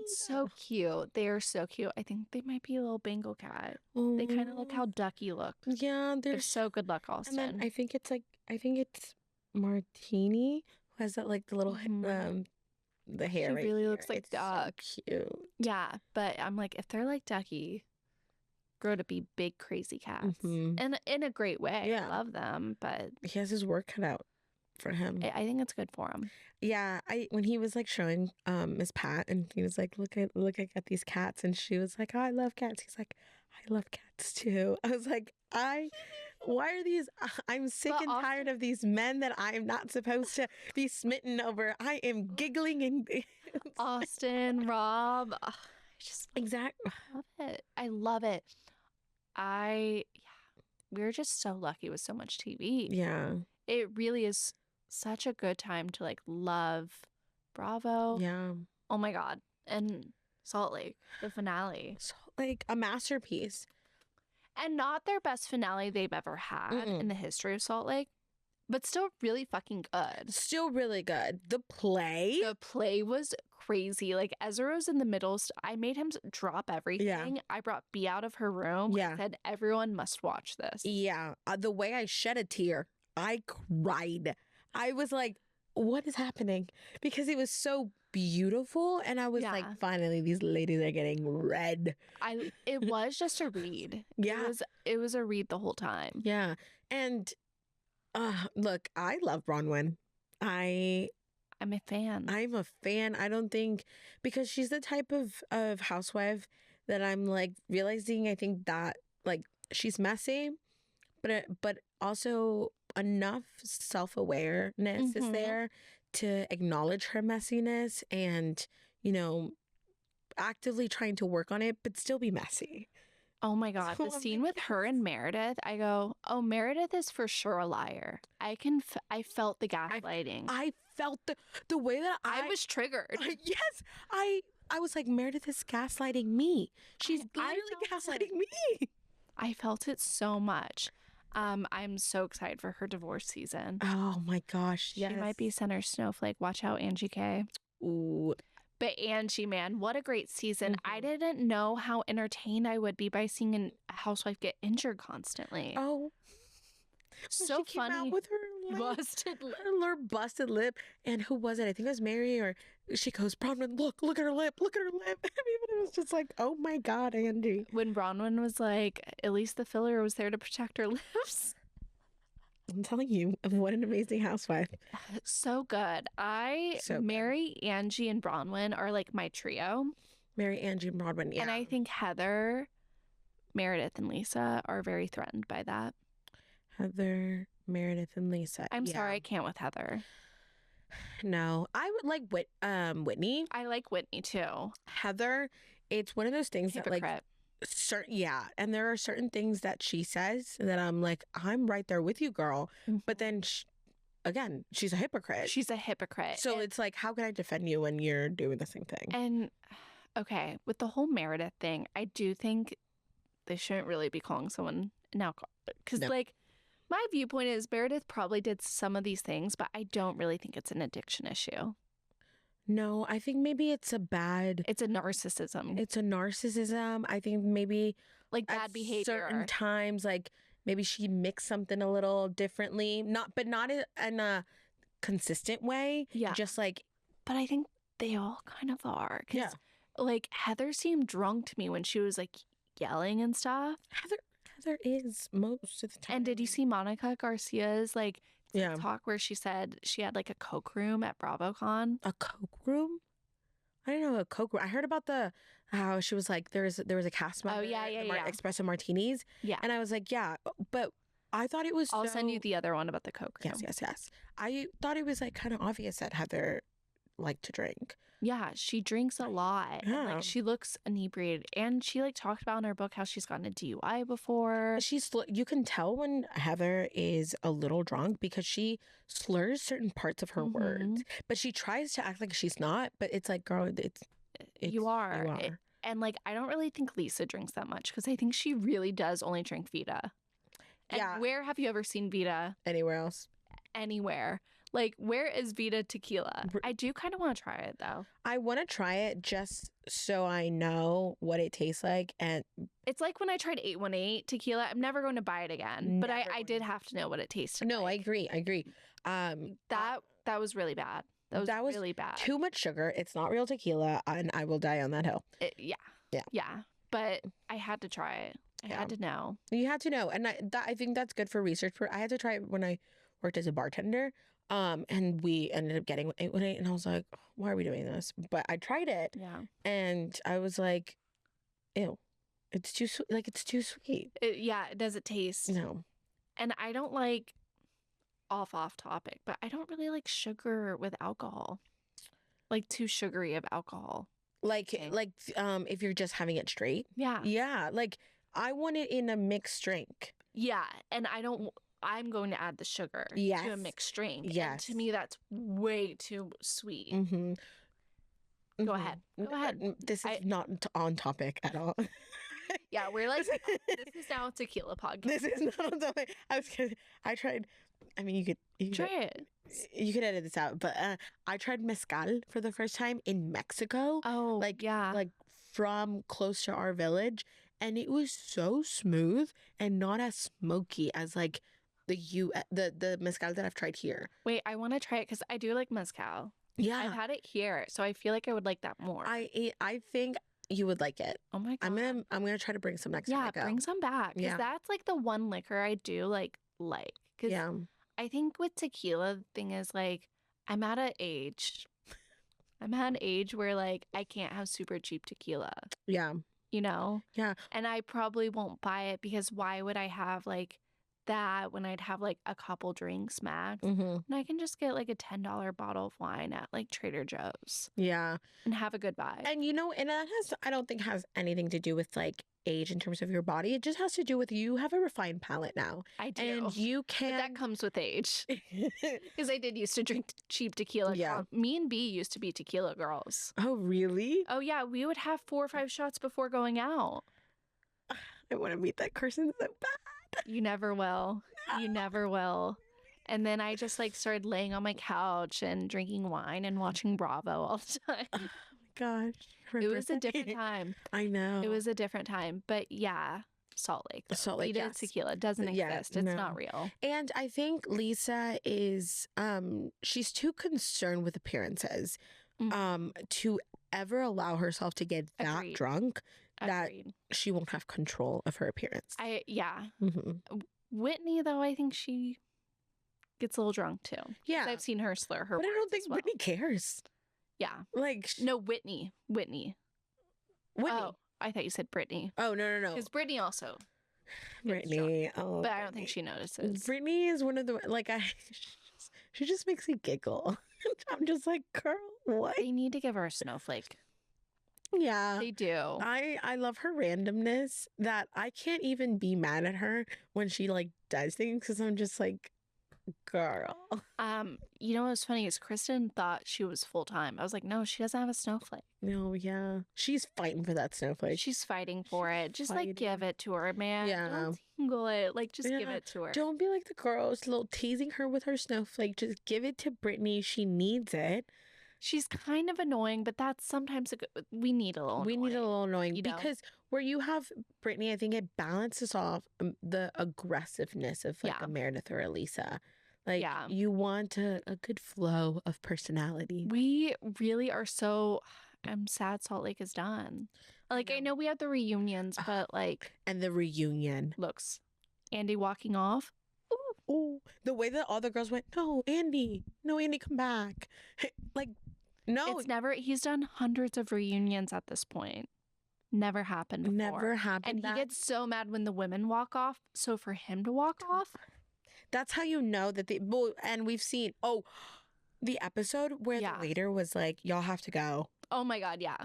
Speaker 1: So cute. They are so cute. I think they might be a little Bengal cat. They kind of look how Ducky looked.
Speaker 2: Yeah.
Speaker 1: They're so good luck, Austin.
Speaker 2: And then I think it's Martini who has that like the little the hair.
Speaker 1: She really looks like Duck.
Speaker 2: So cute.
Speaker 1: Yeah, but I'm like, if they're like Ducky, grow to be big crazy cats, and in a great way. Yeah, I love them, but
Speaker 2: he has his work cut out for him.
Speaker 1: I think it's good for him.
Speaker 2: Yeah, when he was like showing Miss Pat, and he was like, look, I got these cats, and she was like, oh, I love cats. He's like, I love cats too. I was like, why are these? I'm sick and tired of these men that I am not supposed to be smitten over. I am giggling and
Speaker 1: Austin, Rob. I just
Speaker 2: exactly
Speaker 1: love it. I love it. We're just so lucky with so much TV. Yeah, it really is such a good time to like love Bravo. Yeah. Oh my God, and Salt Lake, the finale.
Speaker 2: Salt Lake, a masterpiece.
Speaker 1: And not their best finale they've ever had in the history of Salt Lake, but still really fucking good.
Speaker 2: Still really good. The play
Speaker 1: was crazy. Like Ezra was in the middle. I made him drop everything. Yeah. I brought B out of her room. Yeah. I said, everyone must watch this.
Speaker 2: Yeah. The way I shed a tear, I cried. I was like, what is happening? Because it was so beautiful, and I was like, finally these ladies are getting red.
Speaker 1: It was just a read.
Speaker 2: Yeah,
Speaker 1: it was a read the whole time.
Speaker 2: Yeah. And look, I love Bronwyn. I
Speaker 1: I'm a fan.
Speaker 2: I'm a fan. I don't think, because she's the type of housewife that I'm like realizing, I think that like she's messy, but also enough self-awareness is there to acknowledge her messiness and, you know, actively trying to work on it, but still be messy.
Speaker 1: Oh my God.
Speaker 2: So
Speaker 1: The
Speaker 2: I'm
Speaker 1: scene
Speaker 2: like,
Speaker 1: with her and Meredith, I go, oh, Meredith is for sure a liar. I felt the gaslighting.
Speaker 2: I felt the way that
Speaker 1: I was triggered.
Speaker 2: Yes, I was like, Meredith is gaslighting me. She's literally gaslighting me.
Speaker 1: I felt it so much. I'm so excited for her divorce season.
Speaker 2: Oh my gosh, yes.
Speaker 1: She might be center snowflake. Watch out, Angie K.
Speaker 2: Ooh.
Speaker 1: But Angie, man, what a great season. I didn't know how entertained I would be by seeing a housewife get injured constantly.
Speaker 2: Oh.
Speaker 1: So
Speaker 2: she came
Speaker 1: funny.
Speaker 2: out with her
Speaker 1: busted lip.
Speaker 2: Her busted lip. And who was it? I think it was Mary, or she goes, Bronwyn, look at her lip. Look at her lip. I mean, it was just like, oh my God, Angie.
Speaker 1: When Bronwyn was like, at least the filler was there to protect her lips.
Speaker 2: I'm telling you, what an amazing housewife.
Speaker 1: So good. Mary, Angie, and Bronwyn are like my trio.
Speaker 2: Mary, Angie, and Bronwyn, yeah.
Speaker 1: And I think Heather, Meredith, and Lisa are very threatened by that.
Speaker 2: Heather, Meredith, and Lisa.
Speaker 1: I'm sorry, I can't with Heather.
Speaker 2: No, I would like Whitney.
Speaker 1: I like Whitney too.
Speaker 2: Heather, it's one of those things
Speaker 1: Hypocrite.
Speaker 2: that like, yeah, and there are certain things that she says that I'm like, I'm right there with you, girl. But then, again, she's a hypocrite.
Speaker 1: She's a hypocrite.
Speaker 2: So it's like, how can I defend you when you're doing the same thing?
Speaker 1: And okay, with the whole Meredith thing, I do think they shouldn't really be calling someone an alcoholic, because like, my viewpoint is Meredith probably did some of these things, but I don't really think it's an addiction issue.
Speaker 2: No, I think maybe it's a
Speaker 1: narcissism.
Speaker 2: It's a narcissism. I think maybe
Speaker 1: like bad behavior.
Speaker 2: Certain times, like maybe she mixed something a little differently, not in a consistent way.
Speaker 1: Yeah,
Speaker 2: just like.
Speaker 1: But I think they all kind of are.
Speaker 2: Yeah.
Speaker 1: Like Heather seemed drunk to me when she was like yelling and stuff.
Speaker 2: Heather is most of the time.
Speaker 1: And did you see Monica Garcia's like talk where she said she had like a Coke room at BravoCon?
Speaker 2: A Coke room? I didn't know a Coke room. I heard about how she was like there was a cast member.
Speaker 1: Oh yeah.
Speaker 2: Espresso martinis.
Speaker 1: Yeah.
Speaker 2: And I was like, yeah, but I thought it was.
Speaker 1: I'll send you the other one about the Coke room.
Speaker 2: Yes. I thought it was like kind of obvious that Heather liked to drink.
Speaker 1: Yeah, she drinks a lot.
Speaker 2: Yeah.
Speaker 1: And, like, she looks inebriated. And she like talked about in her book how she's gotten a DUI before.
Speaker 2: You can tell when Heather is a little drunk because she slurs certain parts of her words. But she tries to act like she's not. But it's like, girl,
Speaker 1: you are. And like, I don't really think Lisa drinks that much because I think she really does only drink Vita. And where have you ever seen Vita?
Speaker 2: Anywhere else?
Speaker 1: Anywhere. Like, where is Vita tequila? I do kind of want to try it, though.
Speaker 2: I want to try it just so I know what it tastes like. And
Speaker 1: it's like when I tried 818 tequila. I'm never going to buy it again. But I did have to know what it tasted like.
Speaker 2: No, I agree.
Speaker 1: That was really bad. That was really bad.
Speaker 2: Too much sugar. It's not real tequila, and I will die on that hill.
Speaker 1: Yeah. But I had to try it. I had to know.
Speaker 2: You had to know. And I think that's good for research. I had to try it when I worked as a bartender. And we ended up getting 818, and I was like, why are we doing this? But I tried it.
Speaker 1: Yeah.
Speaker 2: And I was like, ew. It's too sweet. Like, it's too sweet.
Speaker 1: Does it taste?
Speaker 2: No.
Speaker 1: And I don't like, off topic, but I don't really like sugar with alcohol. Like, too sugary of alcohol.
Speaker 2: Like, if you're just having it straight.
Speaker 1: Yeah.
Speaker 2: Yeah. Like, I want it in a mixed drink.
Speaker 1: Yeah. And I'm going to add the sugar to a mixed drink.
Speaker 2: Yes.
Speaker 1: And to me, that's way too sweet. Go ahead.
Speaker 2: This is not on topic at all.
Speaker 1: Yeah, we're like, this is now a tequila podcast.
Speaker 2: This is not on topic. I tried. I mean, you could
Speaker 1: try it.
Speaker 2: You could edit this out, but I tried mezcal for the first time in Mexico.
Speaker 1: Oh,
Speaker 2: like
Speaker 1: yeah.
Speaker 2: Like from close to our village, and it was so smooth and not as smoky as like the mezcal that I've tried here.
Speaker 1: Wait, I want to try it because I do like mezcal.
Speaker 2: Yeah,
Speaker 1: I've had it here, so I feel like I would like that more.
Speaker 2: I think you would like it.
Speaker 1: Oh my God.
Speaker 2: I'm gonna try to bring some next time I go.
Speaker 1: Yeah, bring some back because that's like the one liquor I do like. Because I think with tequila, the thing is like I'm at an age where like I can't have super cheap tequila.
Speaker 2: Yeah.
Speaker 1: You know?
Speaker 2: Yeah.
Speaker 1: And I probably won't buy it because why would I have like that when I'd have like a couple drinks max? And I can just get like a $10 bottle of wine at like Trader Joe's.
Speaker 2: Yeah.
Speaker 1: And have a good vibe.
Speaker 2: And you know, and that I don't think has anything to do with like age in terms of your body. It just has to do with you have a refined palate now.
Speaker 1: I do.
Speaker 2: And you can.
Speaker 1: But that comes with age. Because I did used to drink cheap tequila.
Speaker 2: Yeah.
Speaker 1: Me and B used to be tequila girls.
Speaker 2: Oh, really?
Speaker 1: Oh, yeah. We would have 4 or 5 shots before going out.
Speaker 2: I want to meet that person so bad.
Speaker 1: You never will. No. You never will. And then I just like started laying on my couch and drinking wine and watching Bravo all the time.
Speaker 2: Oh, my gosh.
Speaker 1: It was a different time.
Speaker 2: I know.
Speaker 1: It was a different time. But yeah, Salt Lake. Though.
Speaker 2: Salt Lake,
Speaker 1: yes. Tequila doesn't exist. It's not real.
Speaker 2: And I think Lisa is, she's too concerned with appearances to ever allow herself to get that drunk that she won't have control of her appearance.
Speaker 1: Whitney, though, I think she gets a little drunk too. Yeah. I've seen her slur her words.
Speaker 2: But I don't think Whitney cares.
Speaker 1: Yeah.
Speaker 2: Like,
Speaker 1: no, Whitney. Oh, I thought you said Brittany.
Speaker 2: Oh, no.
Speaker 1: Because Brittany also.
Speaker 2: Brittany. Oh.
Speaker 1: But I don't think she notices.
Speaker 2: Brittany is one of the, like, she just makes me giggle. I'm just like, girl, what?
Speaker 1: They need to give her a snowflake.
Speaker 2: Yeah.
Speaker 1: They do.
Speaker 2: I love her randomness that I can't even be mad at her when she, like, does things because I'm just like, girl.
Speaker 1: You know what's funny is Kristen thought she was full-time. I was like, no, she doesn't have a snowflake.
Speaker 2: No, yeah. She's fighting for that snowflake.
Speaker 1: She's fighting for it. Just like give it to her, man.
Speaker 2: Yeah.
Speaker 1: Don't tingle it. Like just give it to her.
Speaker 2: Don't be like the girls, little teasing her with her snowflake. Just give it to Brittany. She needs it.
Speaker 1: She's kind of annoying, but that's sometimes we need a little
Speaker 2: annoying because where you have Brittany, I think it balances off the aggressiveness of like a Meredith or a Lisa. Like, you want a good flow of personality.
Speaker 1: We really are so... I'm sad Salt Lake is done. Like, I know we have the reunions, but like...
Speaker 2: And the reunion.
Speaker 1: Looks. Andy walking off.
Speaker 2: Ooh. The way that all the girls went, no, Andy, come back. Like, no.
Speaker 1: It's never... He's done hundreds of reunions at this point. Never happened before.
Speaker 2: Never happened.
Speaker 1: And he gets so mad when the women walk off. So for him to walk off...
Speaker 2: That's how you know that and we've seen, the episode where the waiter was like, y'all have to go.
Speaker 1: Oh my God, yeah.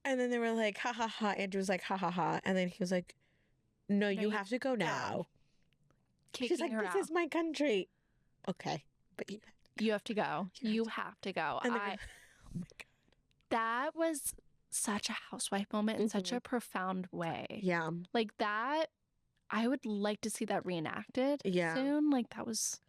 Speaker 2: And then they were like, ha ha ha. Andrew was like, ha ha ha. And then he was like, no, you have to go now. She's like, this is my country. Okay. But
Speaker 1: you have to go. You have to go.
Speaker 2: Oh my God.
Speaker 1: That was such a housewife moment in such a profound way.
Speaker 2: Yeah.
Speaker 1: Like that. I would like to see that reenacted soon. Like that was...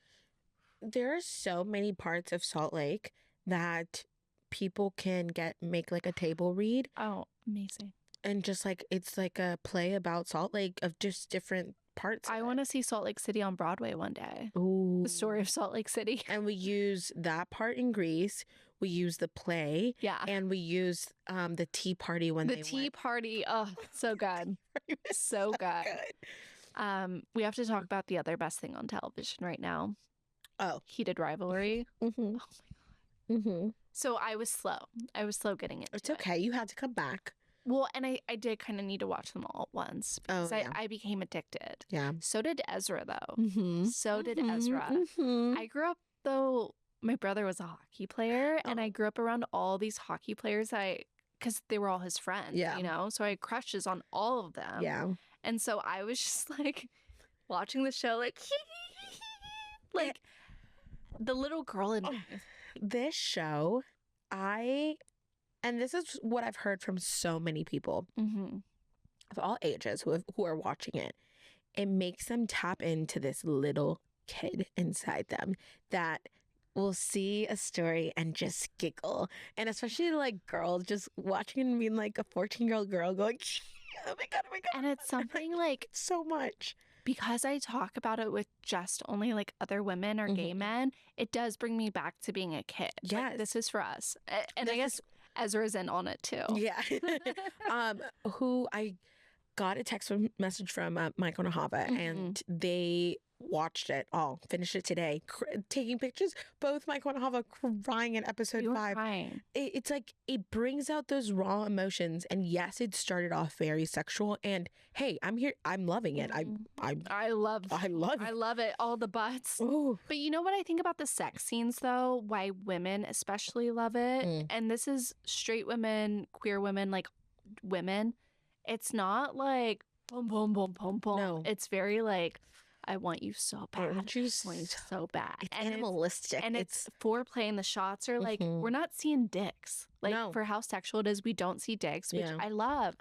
Speaker 2: There are so many parts of Salt Lake that people can make like a table read.
Speaker 1: Oh, amazing.
Speaker 2: And just like, it's like a play about Salt Lake of just different parts.
Speaker 1: I want to see Salt Lake City on Broadway one day.
Speaker 2: Ooh.
Speaker 1: The story of Salt Lake City.
Speaker 2: And we use that part in Grease. We use the play.
Speaker 1: Yeah.
Speaker 2: And we use the tea party when they went.
Speaker 1: The tea party. Oh, so good. So good. We have to talk about the other best thing on television right now.
Speaker 2: Oh.
Speaker 1: Heated Rivalry.
Speaker 2: Mm-hmm.
Speaker 1: Oh my God. So I was slow. getting into it.
Speaker 2: It's okay. You had to come back.
Speaker 1: Well, and I did kind of need to watch them all at once because I became addicted.
Speaker 2: Yeah.
Speaker 1: So did Ezra, though.
Speaker 2: Mm-hmm.
Speaker 1: So did Ezra.
Speaker 2: Mm-hmm.
Speaker 1: I grew up, though, my brother was a hockey player, and I grew up around all these hockey players because they were all his friends, you know? So I had crushes on all of them.
Speaker 2: Yeah.
Speaker 1: And so I was just like watching the show, like, like the little girl in me.
Speaker 2: This show, and this is what I've heard from so many people of all ages who are watching it. It makes them tap into this little kid inside them that will see a story and just giggle. And especially like girls just watching and being like a 14-year-old girl going, oh my God.
Speaker 1: And it's something like
Speaker 2: so much.
Speaker 1: Because I talk about it with just only like other women or gay men, it does bring me back to being a kid.
Speaker 2: Yes.
Speaker 1: Like, this is for us. And I guess Ezra's in on it too.
Speaker 2: Yeah. Who got a text message from Michael Nahava, and they watched it all, finished it today, taking pictures. Both Michael and Nahava crying in episode 5.
Speaker 1: Crying.
Speaker 2: It's like it brings out those raw emotions, and yes, it started off very sexual. And hey, I'm here. I'm loving it.
Speaker 1: I love it. All the butts.
Speaker 2: Ooh.
Speaker 1: But you know what I think about the sex scenes though? Why women especially love it, and this is straight women, queer women, like women. It's not like boom, boom, boom, boom, boom.
Speaker 2: No.
Speaker 1: It's very like, I want you so bad. I want you so bad.
Speaker 2: It's animalistic.
Speaker 1: And it's foreplay, and the shots are like, we're not seeing dicks. Like, for how sexual it is, we don't see dicks, which I love.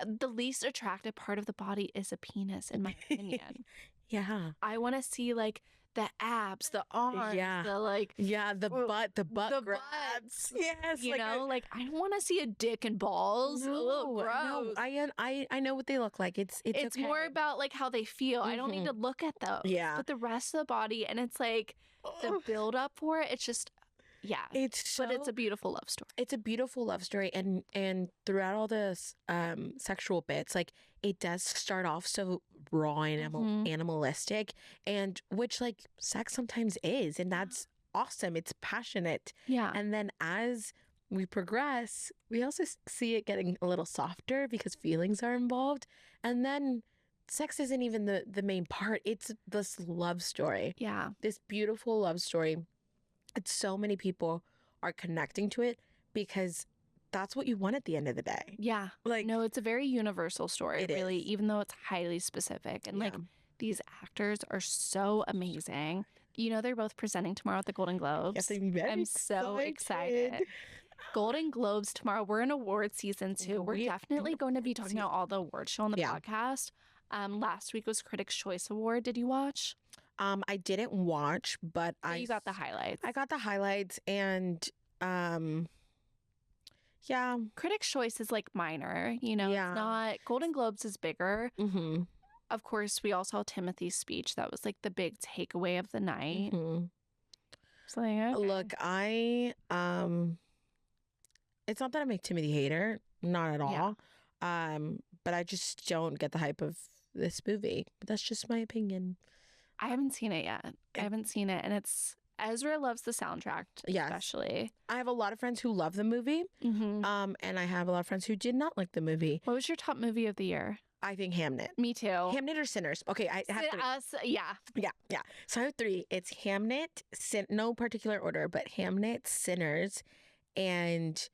Speaker 1: The least attractive part of the body is a penis, in my opinion.
Speaker 2: Yeah.
Speaker 1: I want to see, like, the abs, the arms,
Speaker 2: the butt grabs. Yes.
Speaker 1: You know, I don't want to see a dick and balls.
Speaker 2: No,
Speaker 1: gross.
Speaker 2: No, I know what they look like. It's okay.
Speaker 1: More about like how they feel. I don't need to look at those.
Speaker 2: Yeah.
Speaker 1: But the rest of the body, and it's like the build up for it, it's just but it's a beautiful love story.
Speaker 2: It's a beautiful love story, and throughout all this sexual bits, like it does start off so raw and animalistic, and which like sex sometimes is, and that's awesome. It's passionate.
Speaker 1: Yeah.
Speaker 2: And then as we progress, we also see it getting a little softer because feelings are involved, and then sex isn't even the main part. It's this love story.
Speaker 1: Yeah.
Speaker 2: This beautiful love story. It's so many people are connecting to it because that's what you want at the end of the day.
Speaker 1: Yeah.
Speaker 2: Like,
Speaker 1: no, it's a very universal story, really,
Speaker 2: is.
Speaker 1: even though it's highly specific. And like these actors are so amazing. You know, they're both presenting tomorrow at the Golden Globes.
Speaker 2: Yes, I'm
Speaker 1: so excited. Golden Globes tomorrow. We're in award season too. We're definitely going to be talking about all the award show on the podcast. Last week was Critics' Choice Award. Did you watch?
Speaker 2: I didn't watch, but
Speaker 1: you got the highlights.
Speaker 2: I got the highlights, and
Speaker 1: Critics' Choice is like minor, you know. It's not. Golden Globes is bigger.
Speaker 2: Mm-hmm.
Speaker 1: Of course, we all saw Timothy's speech. That was like the big takeaway of the night.
Speaker 2: Mm-hmm.
Speaker 1: So, okay.
Speaker 2: Look, it's not that I'm a Timothy hater, not at all. But I just don't get the hype of this movie. But that's just my opinion.
Speaker 1: I haven't seen it yet. And it's Ezra loves the soundtrack, especially.
Speaker 2: I have a lot of friends who love the movie, and I have a lot of friends who did not like the movie.
Speaker 1: What was your top movie of the year?
Speaker 2: I think Hamnet.
Speaker 1: Me too.
Speaker 2: Hamnet or Sinners? Okay, I have three. Yeah. So I have three. It's Hamnet, no particular order, but Hamnet, Sinners, and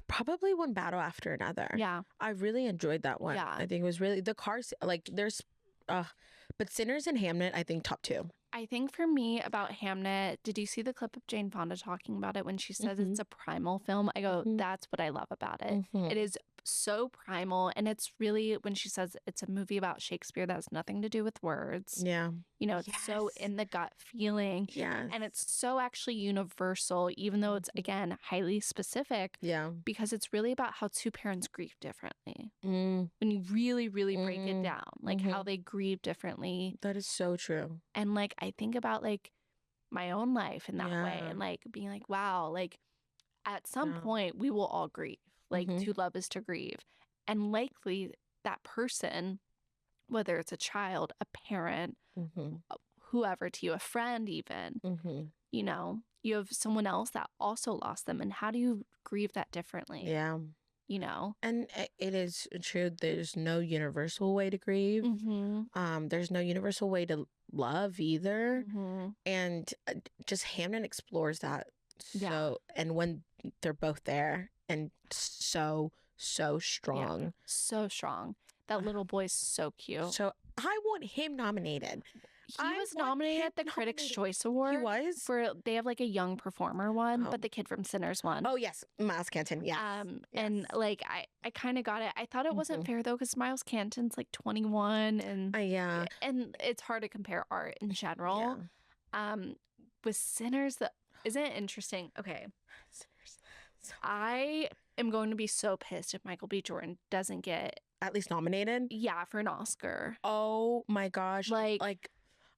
Speaker 2: probably One Battle After Another.
Speaker 1: Yeah.
Speaker 2: I really enjoyed that one.
Speaker 1: Yeah.
Speaker 2: I think it was really the cars. Like there's, but Sinners and Hamnet, I think top two.
Speaker 1: I think for me about Hamnet, did you see the clip of Jane Fonda talking about it when she says it's a primal film? I go, that's what I love about it. It is so primal, and it's really, when she says it's a movie about Shakespeare, that has nothing to do with words.
Speaker 2: Yeah.
Speaker 1: You know, it's so in the gut feeling.
Speaker 2: Yes.
Speaker 1: And it's so actually universal, even though it's, again, highly specific.
Speaker 2: Yeah.
Speaker 1: Because it's really about how two parents grieve differently. When you really, really break it down, like how they grieve differently.
Speaker 2: That is so true.
Speaker 1: And like, I think about like my own life in that way, and like being like, wow, like at some point we will all grieve. Like to love is to grieve. And likely that person, whether it's a child, a parent, whoever to you, a friend even, you know, you have someone else that also lost them. And how do you grieve that differently?
Speaker 2: Yeah.
Speaker 1: You know?
Speaker 2: And it is true. There's no universal way to grieve. There's no universal way to love either. And just Hamnet explores that. So, and when they're both there, and so strong.
Speaker 1: Yeah, so strong. That little boy's so cute.
Speaker 2: So I want him nominated.
Speaker 1: He was nominated at the Critics' Choice Award.
Speaker 2: He was?
Speaker 1: They have like a young performer one, but the kid from Sinners won.
Speaker 2: Oh, yes. Miles Canton, yes.
Speaker 1: And like, I kind of got it. I thought it wasn't fair though, because Miles Canton's like 21. And and it's hard to compare art in general. With Sinners, isn't it interesting? Okay. I am going to be so pissed if Michael B. Jordan doesn't get
Speaker 2: at least nominated.
Speaker 1: Yeah, for an Oscar.
Speaker 2: Oh my gosh! Like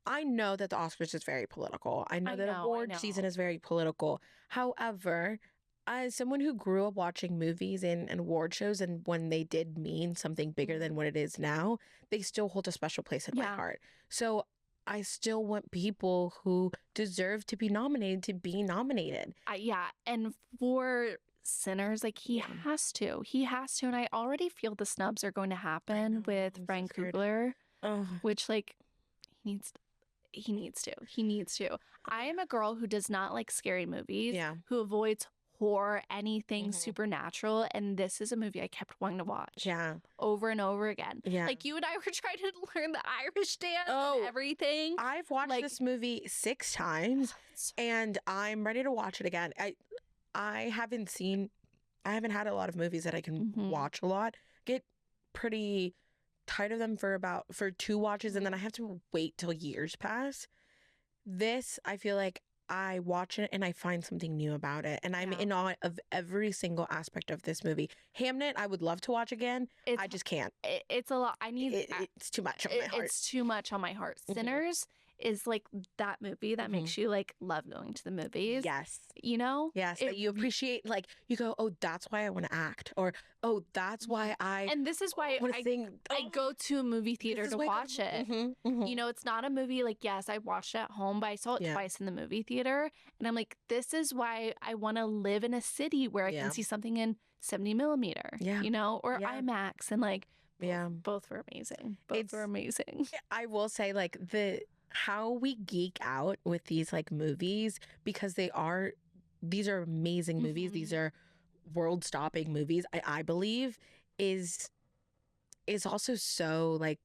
Speaker 2: I know that the Oscars is very political. I know that award season is very political. However, As someone who grew up watching movies and award shows, and when they did mean something bigger than what it is now, they still hold a special place in my heart. So I still want people who deserve to be nominated to be nominated.
Speaker 1: Yeah. And for Sinners, like he has to. He has to. And I already feel the snubs are going to happen with Ryan Coogler, which like he needs to. I am a girl who does not like scary movies, who avoids horror, anything supernatural, and this is a movie I kept wanting to watch over and over again. Like you and I were trying to learn the Irish dance and everything.
Speaker 2: I've watched this movie 6 times and I'm ready to watch it again. I haven't had a lot of movies that I can watch a lot. Get pretty tired of them for 2 watches, and then I have to wait till years pass. This, I feel like I watch it and I find something new about it, and I'm in awe of every single aspect of this movie. Hamnet, I would love to watch again. I just can't.
Speaker 1: It's a lot.
Speaker 2: It's too much on my heart.
Speaker 1: It's too much on my heart. Sinners is like that movie that makes you like love going to the movies.
Speaker 2: Yes.
Speaker 1: You know?
Speaker 2: Yes. That you appreciate, like you go, oh, that's why I want to act, or oh, that's why
Speaker 1: And this is why I go to a movie theater to watch it. You know, it's not a movie like, yes, I watched it at home, but I saw it twice in the movie theater. And I'm like, this is why I want to live in a city where I can see something in 70 millimeter, you know, or IMAX, and like, both were amazing. Both were amazing.
Speaker 2: I will say, like, how we geek out with these like movies, because these are amazing movies. These are world-stopping movies. I believe is also so like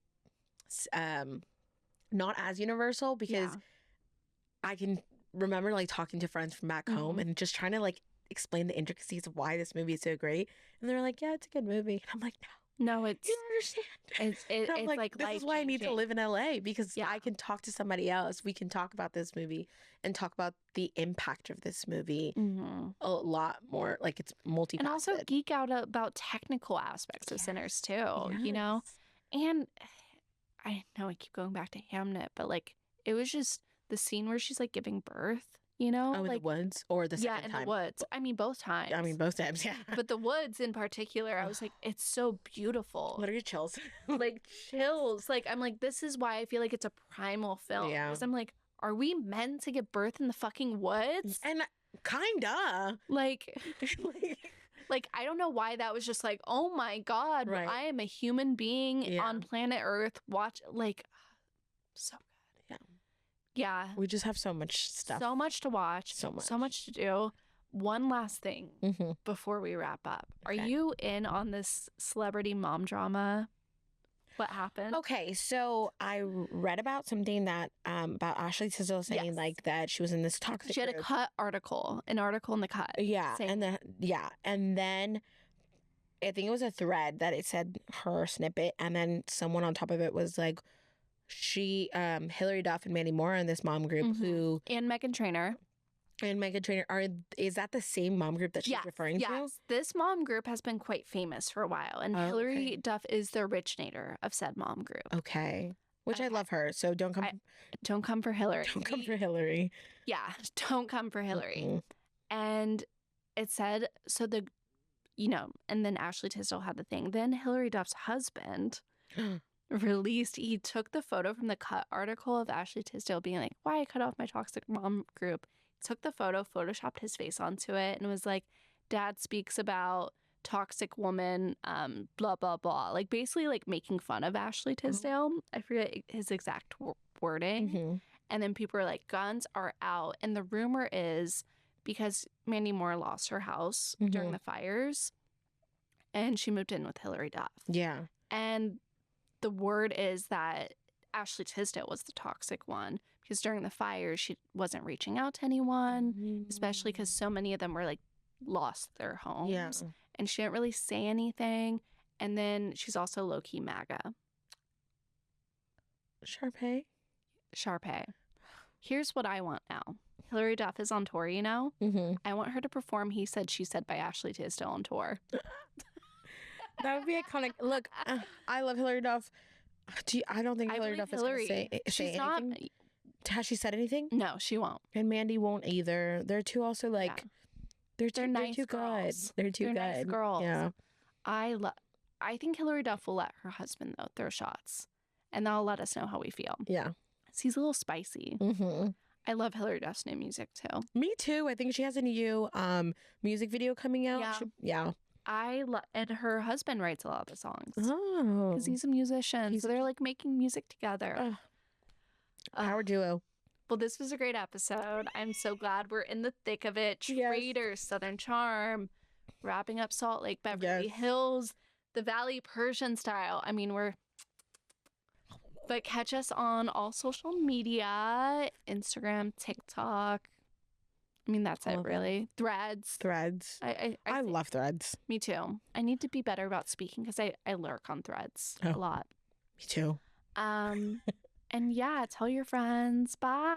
Speaker 2: not as universal, because I can remember like talking to friends from back home and just trying to like explain the intricacies of why this movie is so great, and they're like, yeah, it's a good movie. And I'm like, no, it's, you don't understand. It's like this is why I need to live in LA, because I can talk to somebody else. We can talk about this movie and talk about the impact of this movie a lot more. Like, it's multifaceted.
Speaker 1: And also geek out about technical aspects of Sinners too, you know? And I know I keep going back to Hamnet, but like, it was just the scene where she's like giving birth. You know,
Speaker 2: in
Speaker 1: like
Speaker 2: the woods, or the second time?
Speaker 1: Yeah, in the woods. I mean, both times.
Speaker 2: Both times, yeah.
Speaker 1: But the woods in particular, I was like, it's so beautiful.
Speaker 2: What are your chills?
Speaker 1: Like, chills. Like, I'm like, this is why I feel like it's a primal film. Yeah. Because I'm like, are we meant to give birth in the fucking woods?
Speaker 2: And kinda.
Speaker 1: Like, I don't know why that was just like, oh my God, I am a human being on planet Earth. Watch, like, so good. Yeah.
Speaker 2: We just have so much stuff.
Speaker 1: So much to watch. So much to do. One last thing before we wrap up. Okay. Are you in on this celebrity mom drama? What happened?
Speaker 2: Okay, so I read about something that about Ashley Tisdale saying like that she was in this toxic
Speaker 1: She had
Speaker 2: group.
Speaker 1: a Cut article, an article in the Cut.
Speaker 2: Yeah, and then I think it was a thread that it said her snippet, and then someone on top of it was like, she Hillary Duff and Mandy Moore are in this mom group who,
Speaker 1: and Meghan Trainor
Speaker 2: is that the same mom group that she's referring to?
Speaker 1: Yes, this mom group has been quite famous for a while, and Hillary Duff is the originator of said mom group.
Speaker 2: Okay, which I love her. So don't come
Speaker 1: for Hillary.
Speaker 2: Don't come for Hillary.
Speaker 1: Yeah, don't come for Hillary. And it said so and then Ashley Tisdale had the thing. Then Hillary Duff's husband released, he took the photo from the Cut article of Ashley Tisdale being like, why I cut off my toxic mom group. Took the photo, photoshopped his face onto it, and was like, dad speaks about toxic woman, blah, blah, blah. Like, basically, like, making fun of Ashley Tisdale. I forget his exact wording. And then people were like, guns are out. And the rumor is because Mandy Moore lost her house during the fires, and she moved in with Hillary Duff. Yeah. And the word is that Ashley Tisdale was the toxic one, because during the fire, she wasn't reaching out to anyone, especially because so many of them were like lost their homes. Yeah. And she didn't really say anything. And then she's also low-key MAGA. Sharpay. Here's what I want now. Hillary Duff is on tour, you know? I want her to perform He Said, She Said by Ashley Tisdale on tour.
Speaker 2: That would be iconic. Look, I love Hillary Duff. I don't think Hillary Duff is going to say anything. Has she said anything?
Speaker 1: No, she won't.
Speaker 2: And Mandy won't either. They're two also like They're
Speaker 1: nice
Speaker 2: too
Speaker 1: girls.
Speaker 2: good. They're too good.
Speaker 1: Nice girls.
Speaker 2: Yeah.
Speaker 1: I think Hillary Duff will let her husband though throw shots, and that'll let us know how we feel.
Speaker 2: Yeah.
Speaker 1: 'Cause he's a little spicy. I love Hillary Duff's new music too.
Speaker 2: Me too. I think she has a new music video coming out.
Speaker 1: Yeah. And her husband writes a lot of the songs.
Speaker 2: Oh.
Speaker 1: Because he's a musician. So they're like making music together.
Speaker 2: Power duo.
Speaker 1: Well, this was a great episode. I'm so glad we're in the thick of it. Traitors, Southern Charm, wrapping up Salt Lake, Beverly Hills, the Valley Persian style. I mean, but catch us on all social media, Instagram, TikTok. I mean, that's it, really. Threads.
Speaker 2: I love Threads.
Speaker 1: Me too. I need to be better about speaking because I lurk on Threads a lot.
Speaker 2: Me too.
Speaker 1: And yeah, tell your friends. Bye.